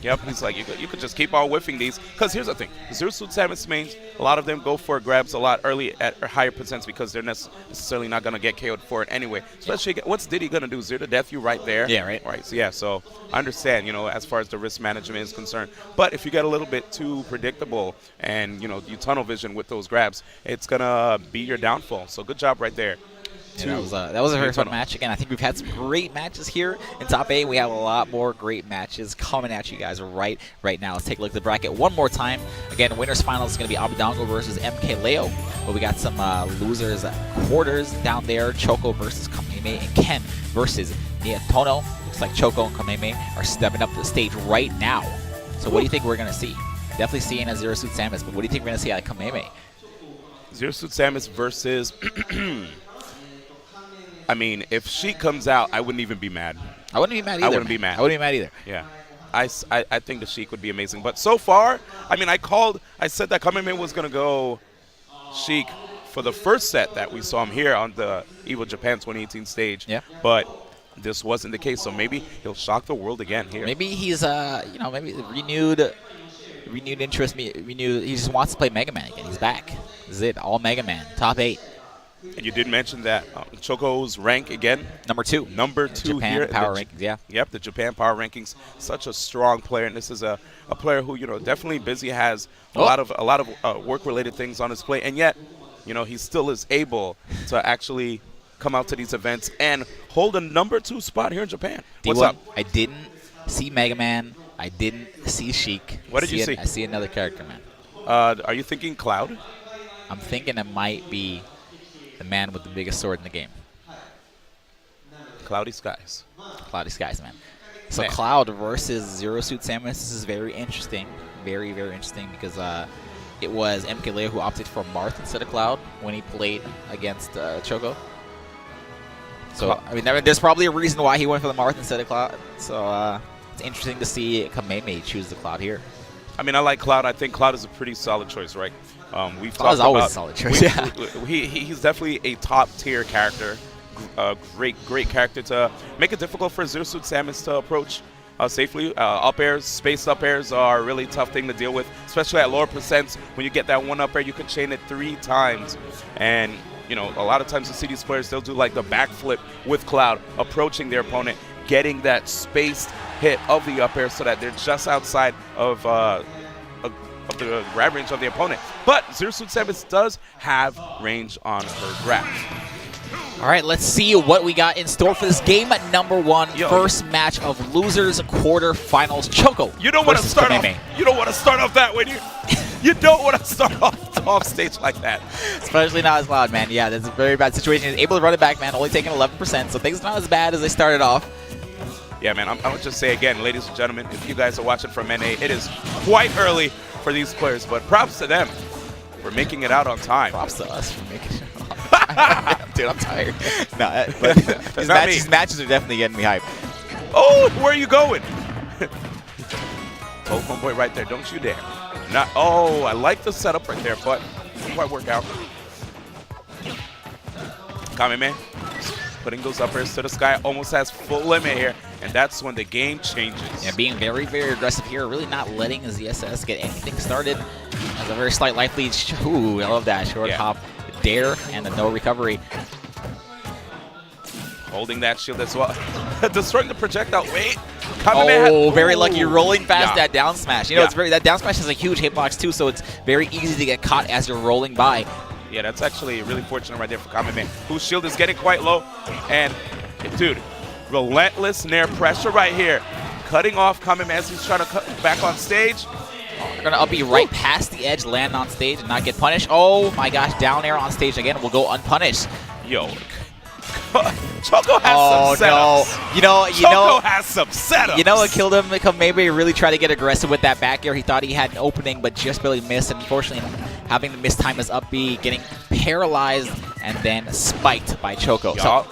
Yep, he's like, you could just keep on whiffing these. Because here's the thing. Zero Suit Samus mains, a lot of them go for grabs a lot early at higher percents because they're necessarily not going to get KO'd for it anyway. Especially, what's Diddy going to do? Zero to death you right there? Yeah, right. Right, so I understand, you know, as far as the risk management is concerned. But if you get a little bit too predictable and, you know, you tunnel vision with those grabs, it's going to be your downfall. So good job right there. Yeah, that was a very fun match. Again, I think we've had some great matches here in top 8. We have a lot more great matches coming at you guys right now. Let's take a look at the bracket one more time. Again, winners finals is going to be Abadongo versus MK Leo. But we got some losers quarters down there. Choco versus Kameme and Ken versus Neotono. Looks like Choco and Kameme are stepping up to the stage right now. So what do you think we're going to see? Definitely seeing a Zero Suit Samus, but what do you think we're going to see out of Kameme? Zero Suit Samus versus... I mean, if she comes out, I wouldn't even be mad. I wouldn't be mad either. I wouldn't be mad. I wouldn't be mad either. Yeah. I think the Sheik would be amazing. But so far, I mean, I said that Kameme was going to go Sheik for the first set that we saw him here on the EVO Japan 2018 stage. Yeah. But this wasn't the case, so maybe he'll shock the world again here. Maybe he's, you know, maybe renewed interest. He just wants to play Mega Man again. He's back. This is it. All Mega Man. Top 8. And you did mention that Choco's rank again. Number 2 Japan here. Power rankings, yeah. Yep, the Japan Power Rankings. Such a strong player, and this is a player who, you know, definitely busy, has a lot of work-related things on his plate, and yet, you know, he still is able to actually come out to these events and hold a number 2 spot here in Japan. What's up? I didn't see Mega Man. I didn't see Sheik. What did you see? I see another character, man. Are you thinking Cloud? I'm thinking it might be the man with the biggest sword in the game. Cloudy Skies. Cloudy Skies, man. So Cloud versus Zero Suit Samus. This is very interesting. Very, very interesting because it was MK Leo who opted for Marth instead of Cloud when he played against Choco. So, I mean, there's probably a reason why he went for the Marth instead of Cloud. So, it's interesting to see Kameme choose the Cloud here. I mean, I like Cloud. I think Cloud is a pretty solid choice, right? We've Cloud's always a solid choice. Yeah. He's definitely a top-tier character. Great character to make it difficult for Zero Suit Samus to approach. safely. Up airs, spaced up airs are a really tough thing to deal with, especially at lower percents. When you get that one up air, you can chain it 3 times. And, you know, a lot of times you see these players, they'll do like the backflip with Cloud, approaching their opponent, getting that spaced hit of the up air so that they're just outside of the grab range of the opponent. But Zero Suit Samus does have range on her grab. All right, let's see what we got in store for this game at number 1. First match of losers quarterfinals. Choco. You don't want to start off. You don't want to start off that way. You don't want to start off stage like that. Especially not as loud, man. Yeah, that's a very bad situation. He's able to run it back, man. Only taking 11%, so things are not as bad as they started off. Yeah, man. I would just say again, ladies and gentlemen, if you guys are watching from NA, it is quite early for these players, but props to them for making it out on time. Props to us for making it out. Dude, I'm tired. No, but these matches are definitely getting me hyped. Oh, where are you going? Oh, homeboy right there. Don't you dare. Not. Oh, I like the setup right there, but didn't quite work out. Sigueme putting those up airs to the sky, almost has full limit here, and that's when the game changes. Yeah, being very, very aggressive here, really not letting ZSS get anything started. Has a very slight life lead. Ooh, I love that short hop. Dare and the no recovery. Holding that shield as well. Destroying the projectile. Wait. Very lucky rolling past that down smash. You know, it's that down smash has a huge hitbox too, so it's very easy to get caught as you're rolling by. Yeah, that's actually really fortunate right there for Sigueme, whose shield is getting quite low. And, dude, relentless nair pressure right here. Cutting off Sigueme as he's trying to cut back on stage. They're going to up B right past the edge, land on stage, and not get punished. Oh my gosh, down air on stage again will go unpunished. Yo, Choco has some setups. No. Choco has some setups. You know what killed him? Maybe really try to get aggressive with that back air. He thought he had an opening, but just barely missed. And unfortunately, having to miss time his up B, getting paralyzed, and then spiked by Choco. So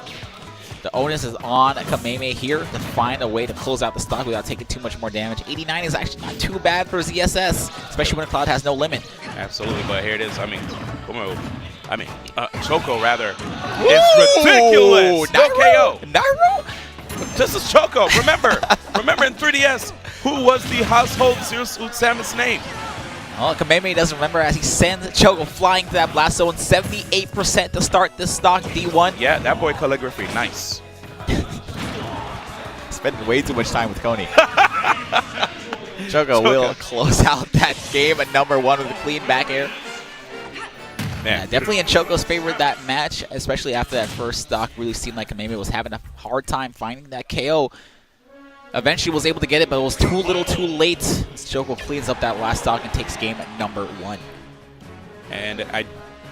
the onus is on Sigueme here to find a way to close out the stock without taking too much more damage. 89 is actually not too bad for ZSS, especially when Cloud has no limit. Absolutely, but here it is. Choco rather. It's ridiculous. No KO. Nairo? This is Choco. Remember in 3DS, who was the household Zero Suit Samus name? Well, Sigueme doesn't remember as he sends Choco flying to that blast zone. 78% to start this stock D1. Yeah, that boy calligraphy, nice. Spending way too much time with Coney. Choco will close out that game at number 1 with a clean back air. Yeah, definitely in Choco's favor that match, especially after that first stock. Really seemed like Sigueme was having a hard time finding that KO. Eventually was able to get it, but it was too little too late. Choco cleans up that last stock and takes game at number 1. And I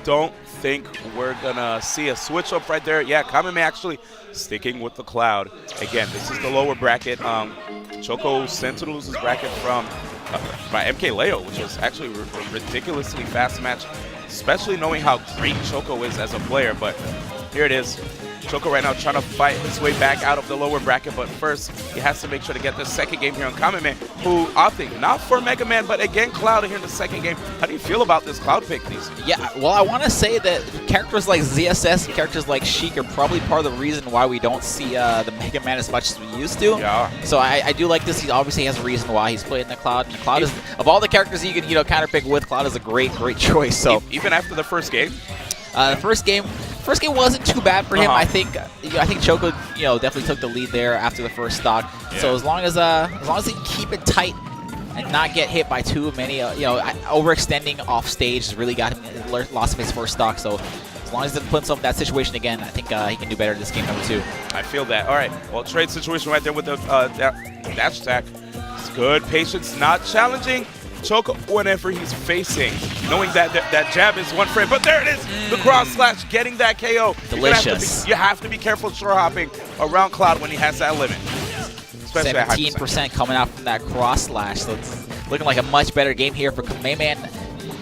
don't think we're going to see a switch up right there. Yeah, Sigueme actually sticking with the Cloud. Again, this is the lower bracket. Choco sent to lose his bracket from by MK Leo, which was actually a ridiculously fast match, especially knowing how great Choco is as a player. But here it is. Choco right now trying to fight his way back out of the lower bracket, but first he has to make sure to get the second game here on Sigueme, who opting not for Mega Man, but again Cloud here in the second game. How do you feel about this Cloud pick, these? Yeah, well, I want to say that characters like ZSS and characters like Sheik are probably part of the reason why we don't see the Mega Man as much as we used to. Yeah. So I do like this. He obviously has a reason why he's playing the Cloud, and the Cloud is, of all the characters you can counter pick with, Cloud is a great choice. So even after the first game. The first game wasn't too bad for him. I think Choco definitely took the lead there after the first stock. Yeah. So as long as he can keep it tight and not get hit by too many, overextending off stage has really got him lost him his first stock. So as long as he doesn't put himself in that situation again, I think he can do better this game number 2. I feel that. All right, well, trade situation right there with the dash attack. It's good. Patience not challenging Choco whenever he's facing, knowing that that jab is one frame. But there it is, the cross slash getting that KO. Delicious. You have to be careful short hopping around Cloud when he has that limit. 17% coming out from that cross slash. So it's looking like a much better game here for Sigueme.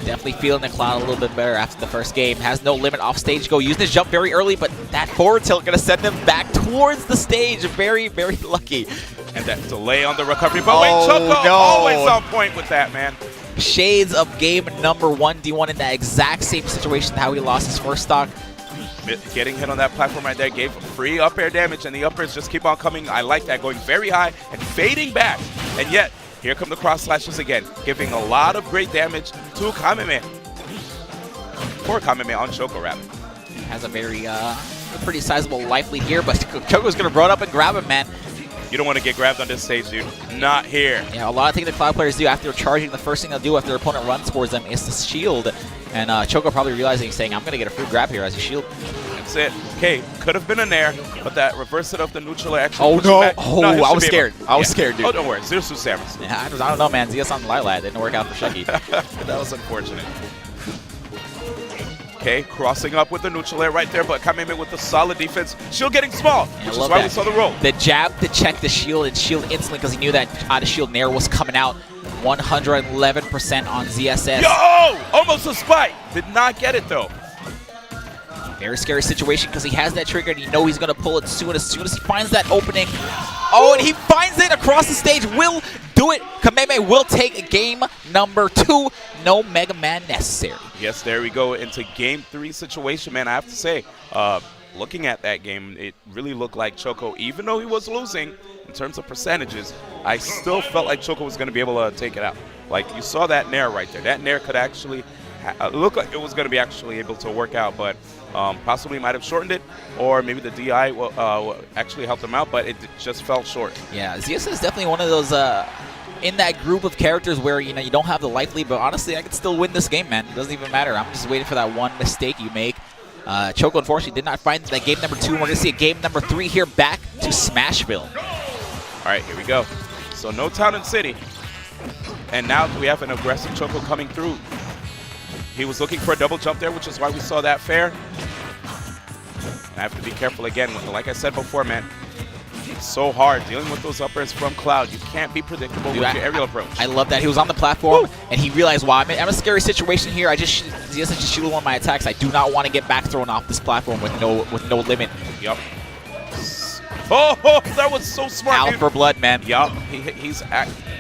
Definitely feeling the Cloud a little bit better after the first game. Has no limit off stage go. Using his jump very early, but that forward tilt going to send him back towards the stage. Very, very lucky. And that delay on the recovery. But wait, Choco always on point with that, man. Shades of game number 1 D1 in that exact same situation how he lost his first stock. Getting hit on that platform right there gave free up air damage, and the up airs just keep on coming. I like that, going very high and fading back. And yet, here come the cross slashes again, giving a lot of great damage to Kameme. Poor Kameme on Choco Rap. Has a very pretty sizable life lead here, but Choco's going to run up and grab him, man. You don't want to get grabbed on this stage, dude. Not here. Yeah, a lot of things the Cloud players do after charging, the first thing they'll do after their opponent runs towards them is to shield. And Choco probably realizing, saying, I'm going to get a free grab here as you shield. That's it. Okay, could have been a nair, but that reverse it of the neutral actually. Oh, no. I was scared. Scared, dude. Oh, don't worry. Zero Suit Samus. Yeah, I don't know, man. ZS on Lilat didn't work out for Shucky. That was unfortunate. Okay, crossing up with the neutral air right there, but Kameme with the solid defense. Shield getting small, which is why we saw the roll. The jab to check the shield and shield instantly because he knew that out of shield nair was coming out. 111% on ZSS. Yo! Almost a spike. Did not get it, though. Very scary situation because he has that trigger and you know he's going to pull it soon as he finds that opening. Oh, and he finds it across the stage. Will do it. Kameme will take game number 2. No Mega Man necessary. Yes, there we go into game 3 situation, man. I have to say, looking at that game, it really looked like Choco, even though he was losing in terms of percentages, I still felt like Choco was going to be able to take it out. Like, you saw that nair right there. That nair could actually look like it was going to be actually able to work out, but possibly might have shortened it, or maybe the DI actually helped him out, but it just fell short. Yeah, ZS is definitely one of those in that group of characters where you don't have the life lead, but honestly, I can still win this game, man. It doesn't even matter. I'm just waiting for that one mistake you make. Choco, unfortunately, did not find that game number 2. We're going to see a game number 3 here back to Smashville. All right, here we go. So no Town and City. And now we have an aggressive Choco coming through. He was looking for a double jump there, which is why we saw that fair. And I have to be careful again. Like I said before, man, it's so hard dealing with those uppers from Cloud. You can't be predictable with your aerial approach. I love that. He was on the platform, and he realized, wow, I'm in a scary situation here. ZS just shielded one of my attacks. I do not want to get back thrown off this platform with no limit. Yup. Oh, that was so smart, Out for blood, man. Yup.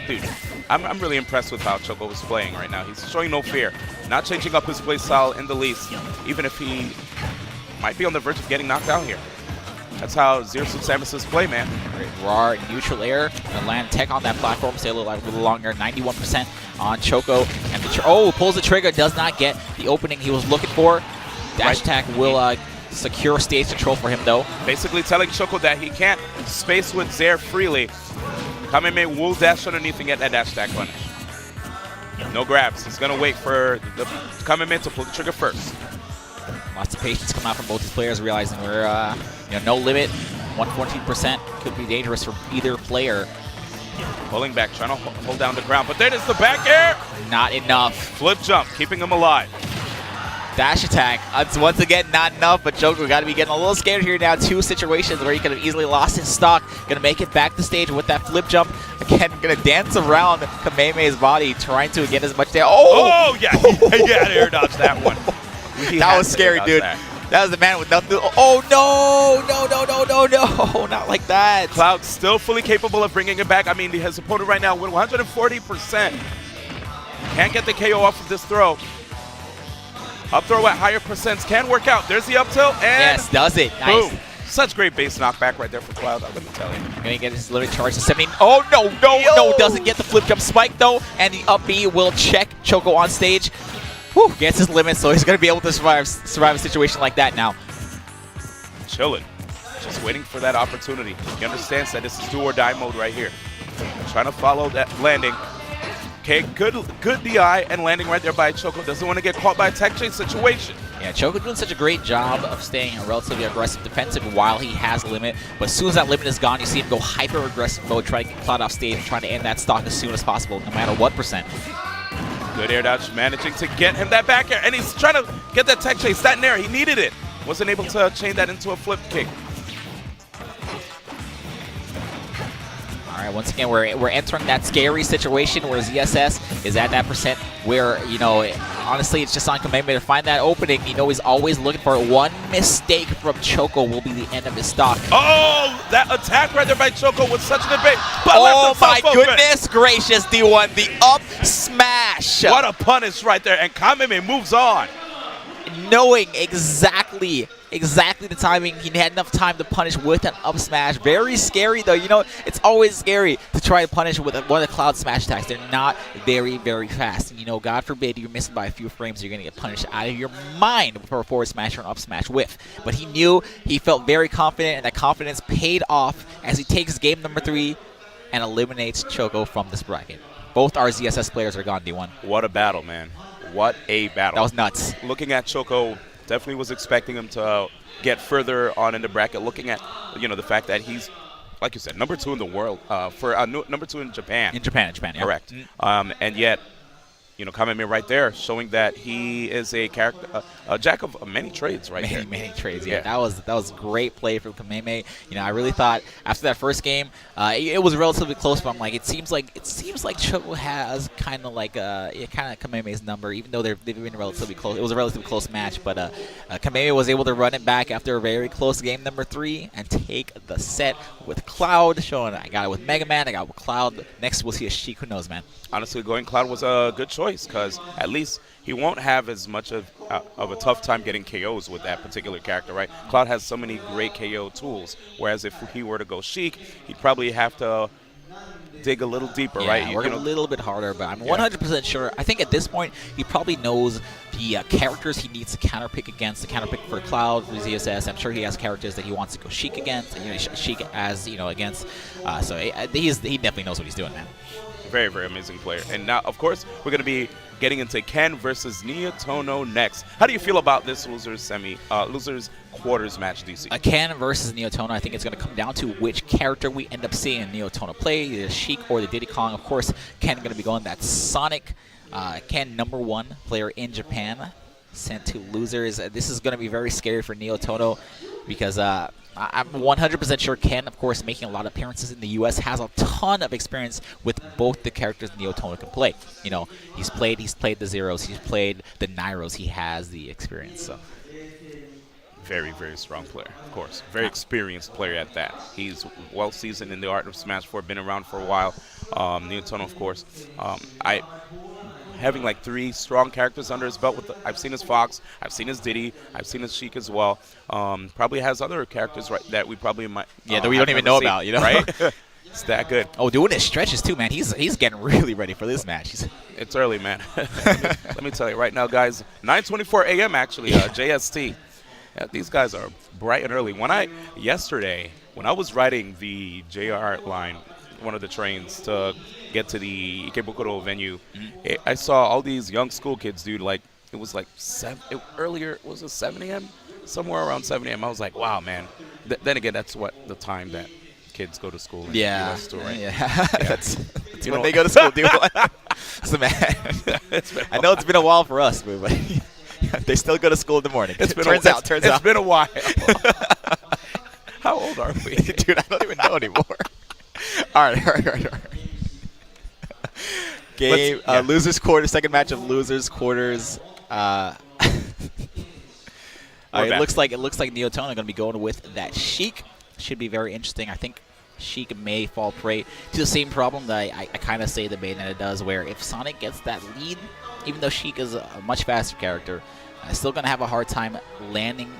Dude, I'm really impressed with how Choco was playing right now. He's showing no fear. Not changing up his play style in the least, even if he might be on the verge of getting knocked out here. That's how Zero Suit Samus's play, man. Great. Raw neutral air and land tech on that platform. Stay a little longer. 91% on Choco. And pulls the trigger. Does not get the opening he was looking for. Dash attack will secure stage control for him, though. Basically telling Choco that he can't space with Zair freely. Kameme will dash underneath and get that dash attack punish. No grabs. He's going to wait for the Kameme to pull the trigger first. Lots of patience coming out from both these players, realizing we're no limit. 114% could be dangerous for either player. Pulling back, trying to hold down the ground, but there it is, the back air. Not enough. Flip jump, keeping him alive. Dash attack. Once again, not enough, but Choco got to be getting a little scared here now. 2 situations where he could have easily lost his stock. Going to make it back to stage with that flip jump. Again, going to dance around Kameme's body, trying to get as much there. Oh yeah, he had air dodge that one. That was scary, dude. That was the man with nothing. Oh, no, not like that. Cloud still fully capable of bringing it back. I mean, his opponent right now with 140%. Can't get the KO off of this throw. Up throw at higher percents can work out. There's the up tilt, and yes, does it. Nice. Boom. Such great base knockback right there for Cloud, let me tell you. Going to get his limit charge to 17. Oh, no, doesn't get the flip jump spike, though, and the up B will check Choco on stage. Whew, gets his limit, so he's going to be able to survive a situation like that now. Chilling. Just waiting for that opportunity. He understands that this is do or die mode right here. Trying to follow that landing. Okay, good DI and landing right there by Choco. Doesn't want to get caught by a tech chase situation. Yeah, Choco doing such a great job of staying relatively aggressive defensive while he has limit. But as soon as that limit is gone, you see him go hyper-aggressive mode, trying to get Cloud off stage and trying to end that stock as soon as possible, no matter what percent. Good air dodge, managing to get him that back air. And he's trying to get that tech chase, that nair. He needed it. Wasn't able to chain that into a flip kick. All right, once again, we're entering that scary situation where ZSS is at that percent where, honestly, it's just on Kameme to find that opening. He's always looking for it. One mistake from Choco will be the end of his stock. Oh, that attack right there by Choco was such a good bait. Oh, my goodness gracious, D1. The up smash. What a punish right there, and Kameme moves on. knowing exactly the timing. He had enough time to punish with an up smash. Very scary, though. You know, it's always scary to try to punish with one of the cloud smash attacks. They're not very, very fast. And, you know, God forbid you're missing by a few frames, you're going to get punished out of your mind for a forward smash or an up smash whiff. But he knew, he felt very confident, and that confidence paid off as he takes game number 3 and eliminates Choco from this bracket. Both our ZSS players are gone, D1. What a battle, man. What a battle. That was nuts. Looking at Choco, definitely was expecting him to get further on in the bracket. Looking at, you know, the fact that he's, like you said, number 2 in the world, number 2 in Japan. In Japan, yeah. Correct. And yet, you know, Kameme right there, showing that he is a character, a jack of many trades right here. Many trades, yeah. That was great play from Kameme. You know, I really thought after that first game, it was relatively close, but I'm like, it seems like Choco has kind of like Kameme's number, even though they've been relatively close. It was a relatively close match, but Kameme was able to run it back after a very close game number 3 and take the set with Cloud, showing I got it with Mega Man, I got it with Cloud. Next we'll see a Sheik. Who knows, man? Honestly, going Cloud was a good choice because at least he won't have as much of a tough time getting KOs with that particular character, right? Cloud has so many great KO tools, whereas if he were to go Sheik, he'd probably have to dig a little deeper, right? Work a little bit harder, but I'm 100% sure. I think at this point, he probably knows the characters he needs to counterpick against, the counterpick for Cloud, for ZSS. I'm sure he has characters that he wants to go Sheik against, and, you know, Sheik as, you know, against. So he definitely knows what he's doing, man. Very, very amazing player. And now, of course, we're going to be getting into Ken versus Neotono next. How do you feel about this losers quarters match, DC? Ken versus Neotono, I think it's going to come down to which character we end up seeing Neotono play, either Sheik or the Diddy Kong. Of course, Ken going to be going that Sonic. Ken, #1 player in Japan, sent to losers. This is going to be very scary for Neotono because I'm 100% sure Ken, of course, making a lot of appearances in the U.S., has a ton of experience with both the characters Neotono can play. You know, he's played the Zeros, he's played the Nairos, he has the experience. So, very, very strong player, of course. Very experienced player at that. He's well seasoned in the art of Smash 4, been around for a while. Neotono, of course. Having like 3 strong characters under his belt. I've seen his Fox, I've seen his Diddy, I've seen his Sheik as well. Probably has other characters that we probably might. That we don't even know about, you know? Right? It's that good. Oh, doing his stretches too, man. He's getting really ready for this match. It's early, man. Let me tell you right now, guys. 9:24 a.m. actually, JST. Yeah, these guys are bright and early. Yesterday, when I was riding the JR line, one of the trains to get to the Ikebukuro venue, I saw all these young school kids, dude. Like, it was like earlier, was it 7 a.m.? Somewhere around 7 a.m. I was like, wow, man. Then again, that's what the time that kids go to school in the US too, right? Yeah. That's when they go to school, dude. So, man, I know it's been a while for us, but they still go to school in the morning. Turns out. It's been a while. How old are we? Dude, I don't even know anymore. All right. Game, losers quarters, second match of losers quarters. It looks like Neotono going to be going with that Sheik. Should be very interesting. I think Sheik may fall prey to the same problem that I kind of say the Bayonetta does, where if Sonic gets that lead, even though Sheik is a much faster character, still going to have a hard time landing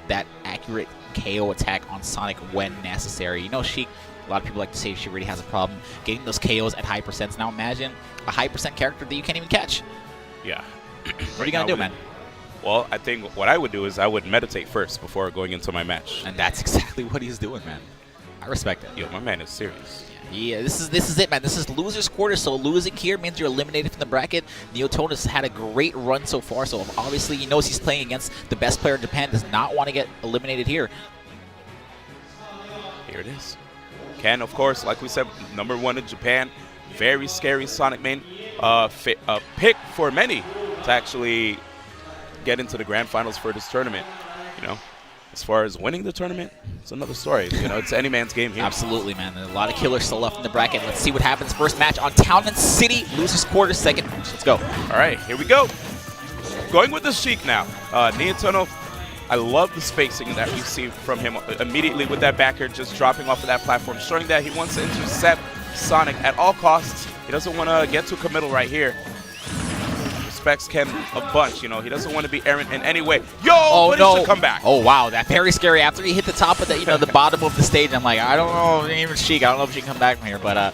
that accurate KO attack on Sonic when necessary. You know, Sheik, a lot of people like to say she really has a problem getting those KOs at high percents. Now imagine a high percent character that you can't even catch. Yeah. What are you going to do, man? Well, I think what I would do is I would meditate first before going into my match. And that's exactly what he's doing, man. I respect it. Yo, my man is serious. Yeah, this is it, man. This is losers quarter, so losing here means you're eliminated from the bracket. Neotono's had a great run so far, so obviously he knows he's playing against the best player in Japan, does not want to get eliminated here. Here it is. Ken, of course, like we said, #1 in Japan. Very scary Sonic main. Pick for many to actually get into the grand finals for this tournament. You know, as far as winning the tournament, it's another story. You know, it's any man's game here. Absolutely, man. There's a lot of killers still left in the bracket. Let's see what happens. First match on Town and City. Losers quarter, second match. Let's go. All right, here we go. Going with the Sheik now. Neotono, I love the spacing that we see from him immediately with that backer just dropping off of that platform, showing that he wants to intercept Sonic at all costs. He doesn't want to get too committal right here. Just respects Ken a bunch. You know, he doesn't want to be errant in any way. Yo, but he should come back. Oh wow, that very scary. After he hit the top of the, the bottom of the stage, I'm like, I don't know, even Sheik, I don't know if she can come back from here, but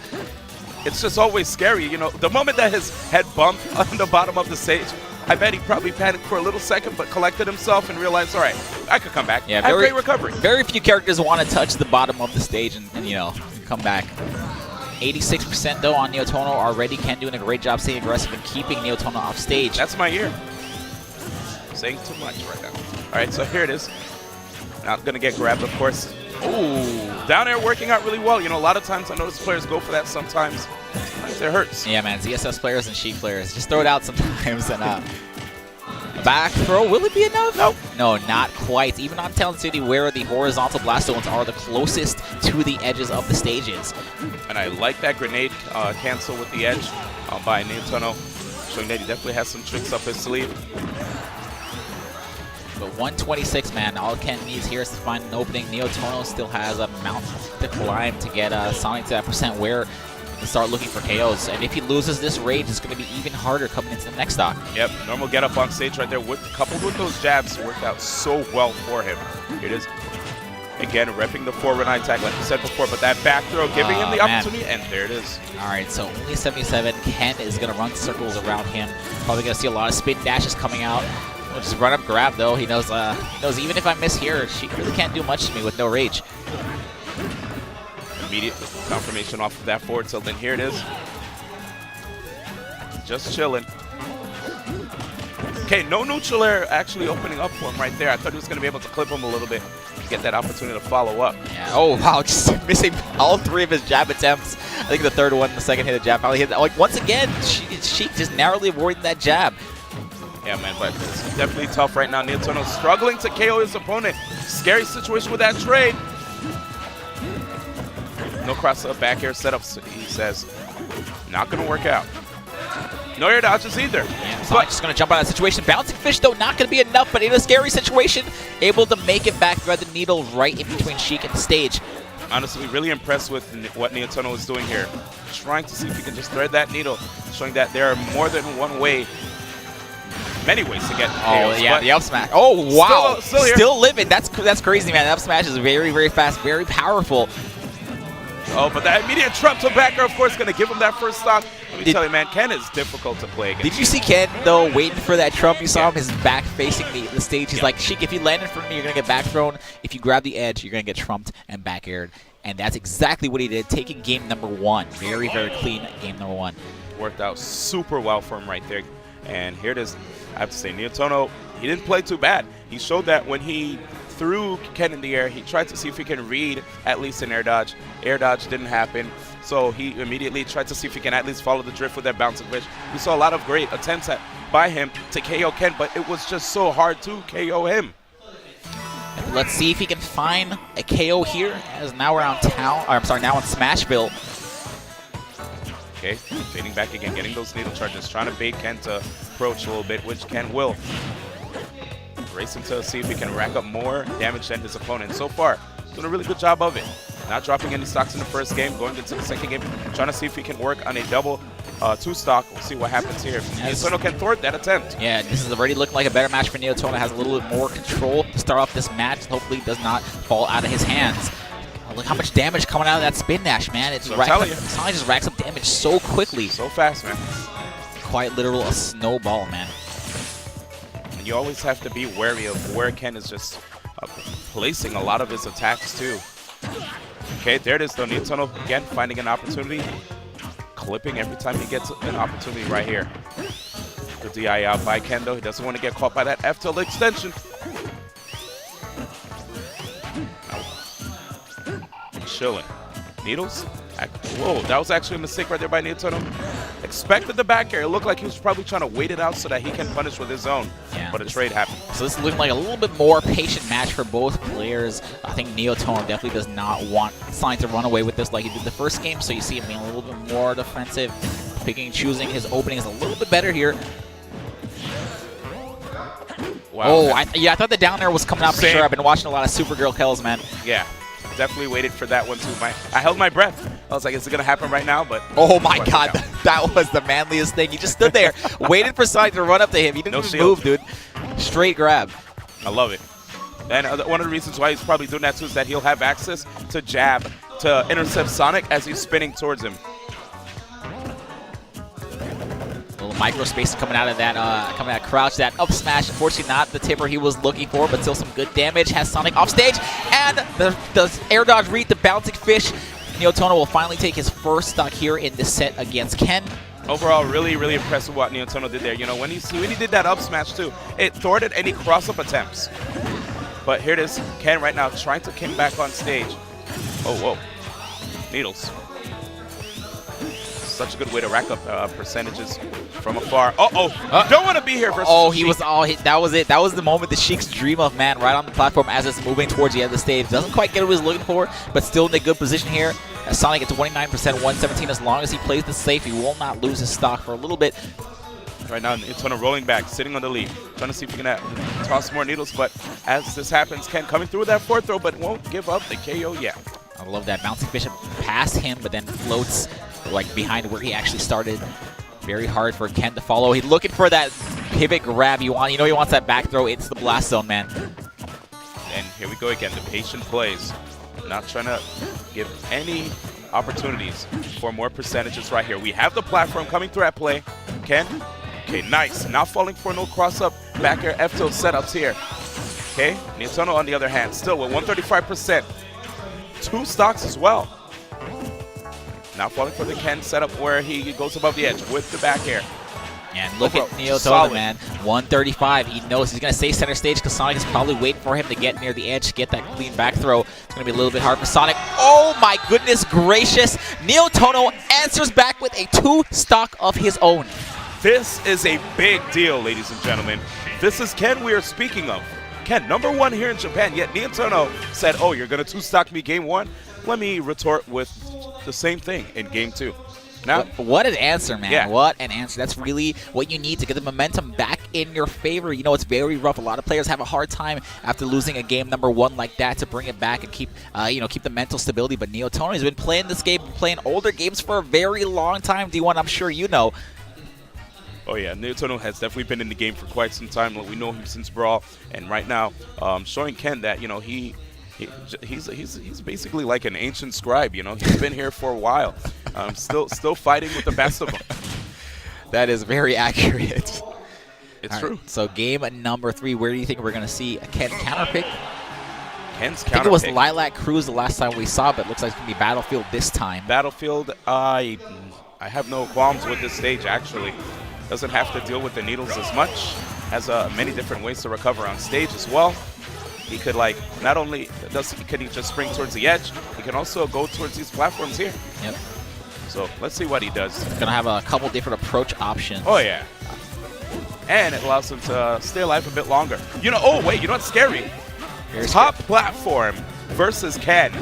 it's just always scary. You know, the moment that his head bumped on the bottom of the stage, I bet he probably panicked for a little second, but collected himself and realized, all right, I could come back. Yeah, have great recovery. Very few characters want to touch the bottom of the stage and come back. 86% though on Neotono already. Ken doing a great job staying aggressive and keeping Neotono off stage. That's my ear. Saying too much right now. All right, so here it is. Not going to get grabbed, of course. Ooh, down air working out really well. You know, a lot of times I notice players go for that sometimes. Sometimes it hurts. Yeah, man, ZSS players and Sheik players just throw it out sometimes. And back throw, will it be enough? Nope. No, not quite. Even on Town City, where the horizontal blast zones are the closest to the edges of the stages. And I like that grenade cancel with the edge by Neotono, showing that he definitely has some tricks up his sleeve. But 126, man, all Ken needs here is to find an opening. Neotono still has a mountain to climb to get Sonic to that percent where to start looking for KOs. And if he loses this rage, it's going to be even harder coming into the next stock. Yep, normal get up on stage right there, coupled with those jabs, worked out so well for him. Here it is. Again, repping the forward 9 tag like we said before, but that back throw giving him the opportunity, and there it is. All right, so only 77. Ken is going to run circles around him. Probably going to see a lot of spin dashes coming out. We'll just run up grab, though. He knows even if I miss here, she really can't do much to me with no rage. Immediate confirmation off of that forward tilt, and here it is. Just chilling. Okay, no neutral air actually opening up for him right there. I thought he was going to be able to clip him a little bit to get that opportunity to follow up. Yeah. Oh, wow, just missing all 3 of his jab attempts. I think the third one, the second hit of jab, probably hit that. Like, once again, Sheik just narrowly avoiding that jab. Yeah, man, but it's definitely tough right now. Neotono struggling to KO his opponent. Scary situation with that trade. No cross-up back air setup, he says. Not going to work out. No air dodges either. Yeah, so just going to jump out of that situation. Bouncing fish, though, not going to be enough, but in a scary situation, able to make it back, thread the needle right in between Sheik and the stage. Honestly, really impressed with what Neotono is doing here. Trying to see if he can just thread that needle, showing that there are more than one way, many ways to get KOs. Oh, yeah, the up smash. Oh, wow. Still living. That's crazy, man. The up smash is very, very fast, very powerful. Oh, but that immediate trump to backer, of course, going to give him that first stock. Let me tell you, man, Ken is difficult to play against. Did you see Ken, though, waiting for that trump? You saw him, his back facing the stage. He's like, Sheik, if you land in front of me, you're going to get back thrown. If you grab the edge, you're going to get trumped and back aired. And that's exactly what he did, taking game number 1. Very, very clean game number 1. Worked out super well for him right there. And here it is. I have to say, Neotono, he didn't play too bad. He showed that when he threw Ken in the air, he tried to see if he can read at least an air dodge. Air dodge didn't happen, so he immediately tried to see if he can at least follow the drift with that bouncing fish. We saw a lot of great attempts by him to KO Ken, but it was just so hard to KO him. Let's see if he can find a KO here, as now we're on now on Smashville. Okay, fading back again, getting those needle charges, trying to bait Ken to approach a little bit, which Ken will. Racing to see if he can rack up more damage than his opponent. So far, doing a really good job of it. Not dropping any stocks in the first game, going into the second game, trying to see if he can work on a double 2-stock. We'll see what happens here. Neotono can thwart that attempt. Yeah, this is already looking like a better match for Neotono. Has a little bit more control to start off this match. Hopefully does not fall out of his hands. Look how much damage coming out of that spin dash, man. It's Sonic just racks up damage so quickly. So fast, man. Quite literal a snowball, man. And you always have to be wary of where Ken is just placing a lot of his attacks, too. Okay, there it is, though. Neotono, again, finding an opportunity. Clipping every time he gets an opportunity right here. The DI out by Ken, though. He doesn't want to get caught by that F-tilt extension. Chilling. Needles? Whoa, that was actually a mistake right there by Neotono. Expected the back air. It looked like he was probably trying to wait it out so that he can punish with his own. Yeah, but a trade happened. So this is looking like a little bit more patient match for both players. I think Neotono definitely does not want Sonic to run away with this like he did the first game, so you see him being a little bit more defensive, picking and choosing his openings a little bit better here. Wow. Oh, I thought the down air was coming out for sure. I've been watching a lot of Supergirl kills, man. Yeah. Definitely waited for that one too. I held my breath. I was like, is it going to happen right now? But Oh my Watch it God, now. that was the manliest thing. He just stood there, waited for Sonic to run up to him. He didn't No even shield. move, dude. Straight grab. I love it. And one of the reasons why he's probably doing that too is that he'll have access to jab to intercept Sonic as he's spinning towards him. Little micro space coming out of that crouch. That up smash, unfortunately not the tipper he was looking for, but still some good damage. Has Sonic off stage, and the air dodge read, the bouncing fish. Neotono will finally take his first stock here in this set against Ken. Overall, really, really impressive what Neotono did there. You know, when he did that up smash too, it thwarted any cross-up attempts. But here it is, Ken right now trying to come back on stage. Oh, whoa. Needles. Such a good way to rack up percentages from afar. Don't want to be here versus He Sheik. was all hit. That was it. That was the moment the Sheik's dream of, man, right on the platform as it's moving towards the end of the stage. Doesn't quite get what he was looking for, but still in a good position here. As Sonic at 29%, 117. As long as he plays this safe, he will not lose his stock for a little bit. Right now, it's on a rolling back, sitting on the lead, trying to see if he can toss more needles. But as this happens, Ken coming through with that fourth throw, but won't give up the KO yet. I love that bouncing bishop past him, but then floats like behind where he actually started. Very hard for Ken to follow. He's looking for that pivot grab. You know he wants that back throw into the blast zone, man. And here we go again, the patient plays. Not trying to give any opportunities for more percentages right here. We have the platform coming through at play. Ken, okay, nice. Not falling for no cross-up back air F-tilt setups here. Okay, Neotono on the other hand, still with 135%. 2 stocks as well. Not falling for the Ken setup where he goes above the edge with the back air. And look at Neotono, solid. man. 135. He knows he's going to stay center stage because Sonic is probably waiting for him to get near the edge to get that clean back throw. It's going to be a little bit hard for Sonic. Oh my goodness gracious. Neotono answers back with a 2 stock of his own. This is a big deal, ladies and gentlemen. This is Ken we are speaking of. Ken, #1 here in Japan, yet Neotono said, oh, you're going to 2-stock me game 1? Let me retort with the same thing in game 2. Now, what an answer, man. Yeah. What an answer. That's really what you need to get the momentum back in your favor. You know, it's very rough. A lot of players have a hard time after losing a game #1 like that to bring it back and keep the mental stability. But Neotono has been playing this game, playing older games for a very long time. D1, I'm sure you know. oh yeah, Neotono has definitely been in the game for quite some time. We know him since Brawl, and right now, showing Ken that he's basically like an ancient scribe. You know, he's been here for a while, still fighting with the best of them. That is very accurate. It's All true. right, so game #3, where do you think we're going to see a Ken counterpick? Ken's I think it was counterpick. Lilac Cruise the last time we saw, but it looks like it's going to be Battlefield this time. Battlefield, I have no qualms with this stage, actually. Doesn't have to deal with the needles as much. Has many different ways to recover on stage as well. He could, not only could he just spring towards the edge, he can also go towards these platforms here. Yep. So let's see what he does. Going to have a couple different approach options. Oh, yeah. And it allows him to stay alive a bit longer. You know what's scary? Very Top platform versus Ken.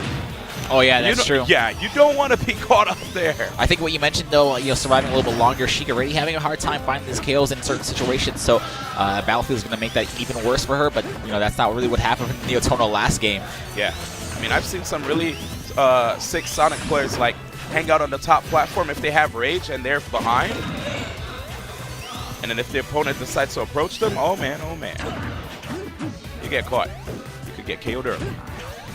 Oh, yeah, that's true. Yeah, you don't want to be caught up there. I think what you mentioned, though, surviving a little bit longer, Sheik already having a hard time finding his KOs in certain situations, so Battlefield is going to make that even worse for her, but, that's not really what happened with Neotono last game. Yeah. I mean, I've seen some really sick Sonic players, hang out on the top platform if they have Rage and they're behind. And then if the opponent decides to approach them, oh, man. You get caught. You could get KO'd early.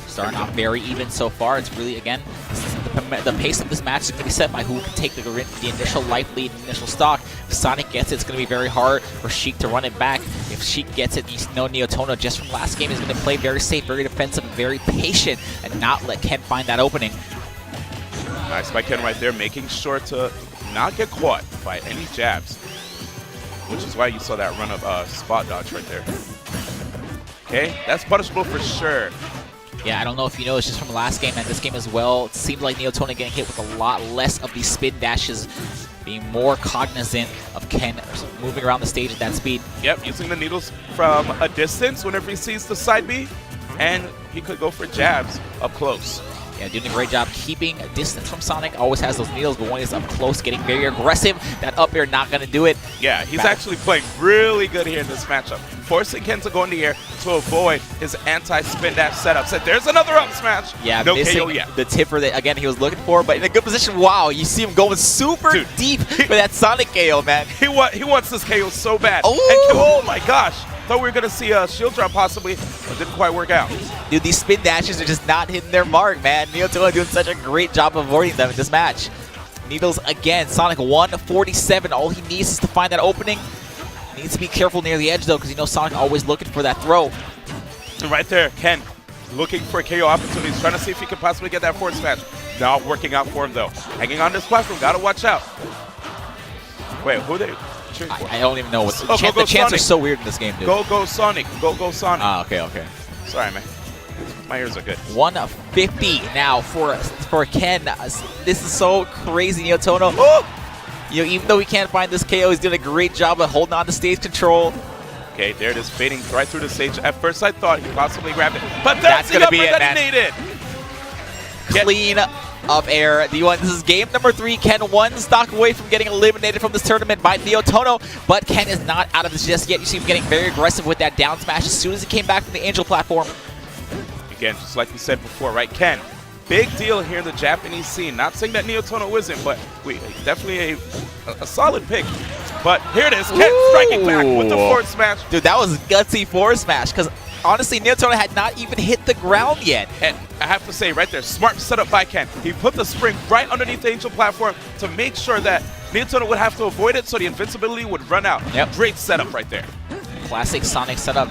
Starting off very even so far. It's really, again, the pace of this match is going to be set by who can take the initial life lead, initial stock. If Sonic gets it, it's going to be very hard for Sheik to run it back. If Sheik gets it, you know Neotono just from last game is going to play very safe, very defensive, and very patient, and not let Ken find that opening. Nice by Ken right there, making sure to not get caught by any jabs, which is why you saw that run of spot dodge right there. Okay, that's punishable for sure. Yeah, I don't know if you know, it's just from last game and this game as well. It seemed like Neotono getting hit with a lot less of these spin dashes, being more cognizant of Ken moving around the stage at that speed. Yep, using the needles from a distance whenever he sees the side B, and he could go for jabs up close. Yeah, doing a great job keeping a distance from Sonic. Always has those needles, but when he's up close, getting very aggressive. That up air not going to do it. Yeah, he's actually playing really good here in this matchup. Forcing Ken to go in the air to avoid his anti-spin dash setup. So there's another up smash. Yeah, no missing KO yet. the tipper that, again, he was looking for, but in a good position. Wow, you see him going super deep for that Sonic KO, man. He wants this KO so bad. Oh, oh my gosh. Thought we were going to see a shield drop possibly, but didn't quite work out. Dude, these spin dashes are just not hitting their mark, man. Neotono doing such a great job of avoiding them in this match. Needles again. Sonic 147. All he needs is to find that opening. Needs to be careful near the edge, though, because you know Sonic always looking for that throw. And right there, Ken looking for KO opportunities, trying to see if he could possibly get that forward smash. Not working out for him, though. Hanging on this platform. Got to watch out. Wait, who are they? I don't even know what the, go the chants are so weird in this game, dude. Go Sonic. Go Sonic. Ah, okay. Sorry, man. My ears are good. 150 now for Ken. This is so crazy, Neotono. Oh! You know, even though he can't find this KO, he's doing a great job of holding on to stage control. Okay, there it is, fading right through the stage. At first, I thought he possibly grabbed it, but that's the upper that he needed. Clean up air. This is game number 3. Ken 1 stock away from getting eliminated from this tournament by Neotono, but Ken is not out of this just yet. You see him getting very aggressive with that down smash as soon as he came back from the Angel platform. Again, just like we said before, right, Ken? Big deal here in the Japanese scene. Not saying that Neotono isn't, but definitely a solid pick. But here it is, Ken striking back with the forward smash. Dude, that was gutsy forward smash, because honestly, Neotono had not even hit the ground yet. And I have to say, right there, smart setup by Ken. He put the spring right underneath the Angel platform to make sure that Neotono would have to avoid it so the invincibility would run out. Yep. Great setup right there. Classic Sonic setup.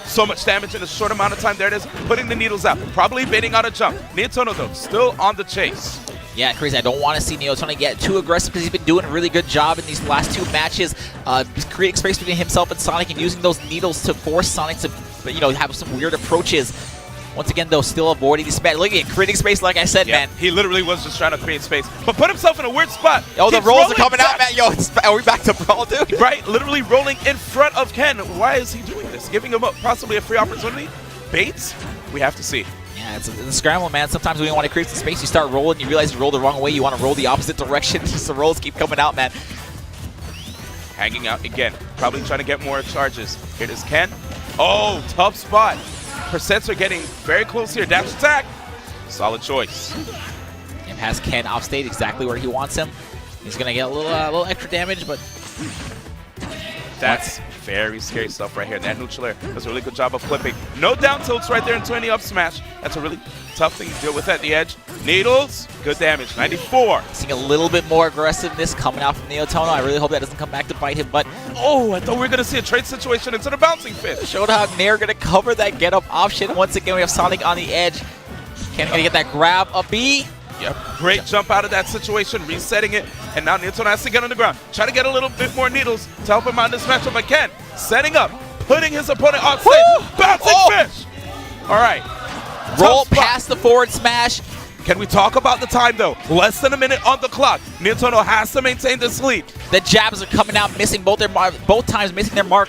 So much damage in a short amount of time. There it is, putting the needles out. Probably baiting out a jump. Neotono, though, still on the chase. Yeah, crazy. I don't want to see Neotono get too aggressive because he's been doing a really good job in these last 2 matches, creating space between himself and Sonic and using those needles to force Sonic to, have some weird approaches. Once again, though, still avoiding this match. Look at it, creating space, like I said, man. He literally was just trying to create space, but put himself in a weird spot. Oh, the rolls are coming out, man. Yo, are we back to brawl, dude? Right, literally rolling in front of Ken. Why is he doing this? Giving him possibly a free opportunity? Baits? We have to see. Yeah, it's a scramble, man. Sometimes when you want to create some space, you start rolling, you realize you rolled the wrong way, you want to roll the opposite direction. Just the rolls keep coming out, man. Hanging out again, probably trying to get more charges. Here it is, Ken. Oh, tough spot. Percents are getting very close here. Dash attack. Solid choice. And has Ken off stage exactly where he wants him. He's going to get a little extra damage, but that's very scary stuff right here. That neutral air does a really good job of clipping. No down tilts right there into any up smash. That's a really tough thing to deal with at the edge. Needles, good damage, 94. Seeing a little bit more aggressiveness coming out from Neotono. I really hope that doesn't come back to bite him, but oh, I thought we were going to see a trade situation into the bouncing fish. Showed how Nair going to cover that get up option. Once again, we have Sonic on the edge. Ken going to get that grab, a B. Yep, great jump out of that situation, resetting it, and now Neotono has to get on the ground. Try to get a little bit more needles to help him out in this matchup again. Setting up, putting his opponent on stage. Bouncing fish! All right. Roll past the forward smash. Can we talk about the time, though? Less than a minute on the clock. Neotono has to maintain this lead. The jabs are coming out, missing both times, missing their mark.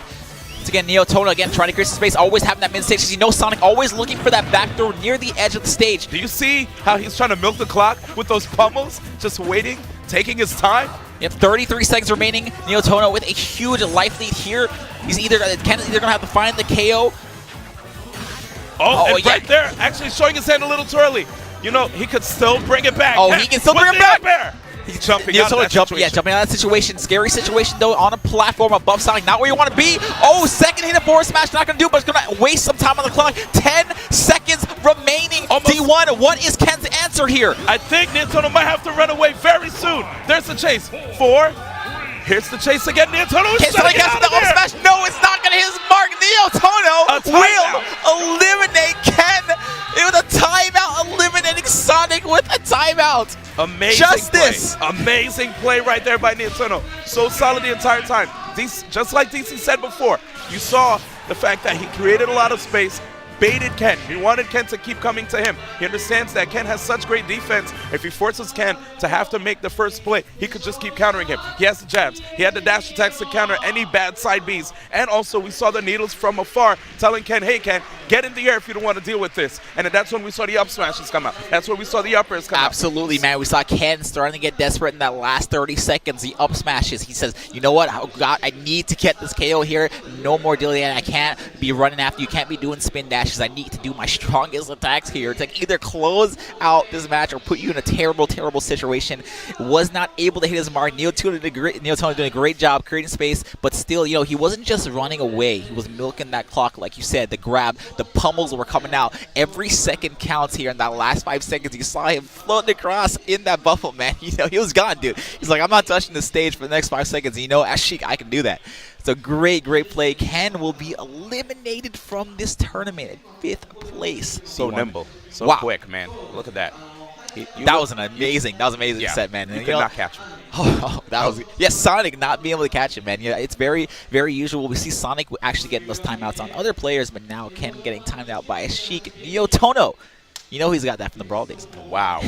Once again, Neotono again trying to create some space, always having that mid-stage, because you know Sonic always looking for that back throw near the edge of the stage. Do you see how he's trying to milk the clock with those pummels? Just waiting, taking his time? Yep, 33 seconds remaining. Neotono with a huge life lead here. Ken is either going to have to find the KO. Oh, and right there, actually showing his hand a little too early. You know, he could still bring it back. Oh, he can still bring it back. He's jumping out of that situation. Yeah, jumping out of that situation. Scary situation, though, on a platform above Sonic. Not where you want to be. Oh, second hit of forward smash. Not going to do, but it's going to waste some time on the clock. 10 seconds remaining. Almost. D1, what is Ken's answer here? I think Neotono might have to run away very soon. There's the chase. 4. Here's the chase again. Neotono is trying to get out of there. Smash. No, it's not going to hit his mark. Neotono will eliminate Ken. It was a timeout, eliminating Sonic with a timeout. Amazing play. Amazing play right there by Neotono. So solid the entire time. Just like DC said before, you saw the fact that he created a lot of space, baited Ken. He wanted Ken to keep coming to him. He understands that Ken has such great defense. If he forces Ken to have to make the first play, he could just keep countering him. He has the jabs. He had the dash attacks to counter any bad side Bs. And also, we saw the needles from afar telling Ken, hey, Ken, get in the air if you don't want to deal with this. And that's when we saw the up smashes come out. That's when we saw the uppers come out. Absolutely, man. We saw Ken starting to get desperate in that last 30 seconds. The up smashes. He says, you know what? Oh, God, I need to get this KO here. No more dealing. I can't be running after you. Can't be doing spin dashes. I need to do my strongest attacks here to either close out this match or put you in a terrible, terrible situation. Was not able to hit his mark. Neotono doing a great job creating space, but still, you know, he wasn't just running away. He was milking that clock, like you said. The grab, the pummels were coming out. Every second counts here in that last 5 seconds. You saw him floating across in that buffalo, man. You know, he was gone, dude. He's like, I'm not touching the stage for the next 5 seconds. You know, as Sheik, I can do that. So great, great play. Ken will be eliminated from this tournament at 5th place. So nimble, so wow. quick, man. Look at that. That was an amazing set, man. You could not catch him. That was Sonic not being able to catch him, man. Yeah, it's very, very usual. We see Sonic actually getting those timeouts on other players, but now Ken getting timed out by a Sheik. Neotono. You know he's got that from the Brawl days. Wow.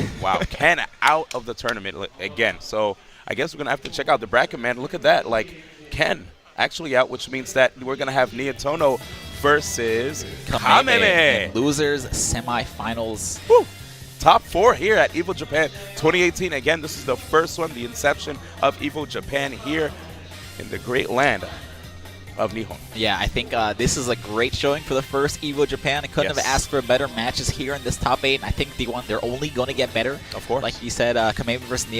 Ken out of the tournament again. So I guess we're going to have to check out the bracket, man. Look at that. Like, Ken actually out, which means that we're going to have Neotono versus Kameme. Losers semifinals. Woo. Top 4 here at Evo Japan 2018. Again, this is the first one, the inception of Evo Japan here in the great land of Nihon. Yeah, I think this is a great showing for the first Evo Japan. I couldn't have asked for better matches here in this top 8. I think they're only going to get better. Of course. Like you said, Kameme versus Neo.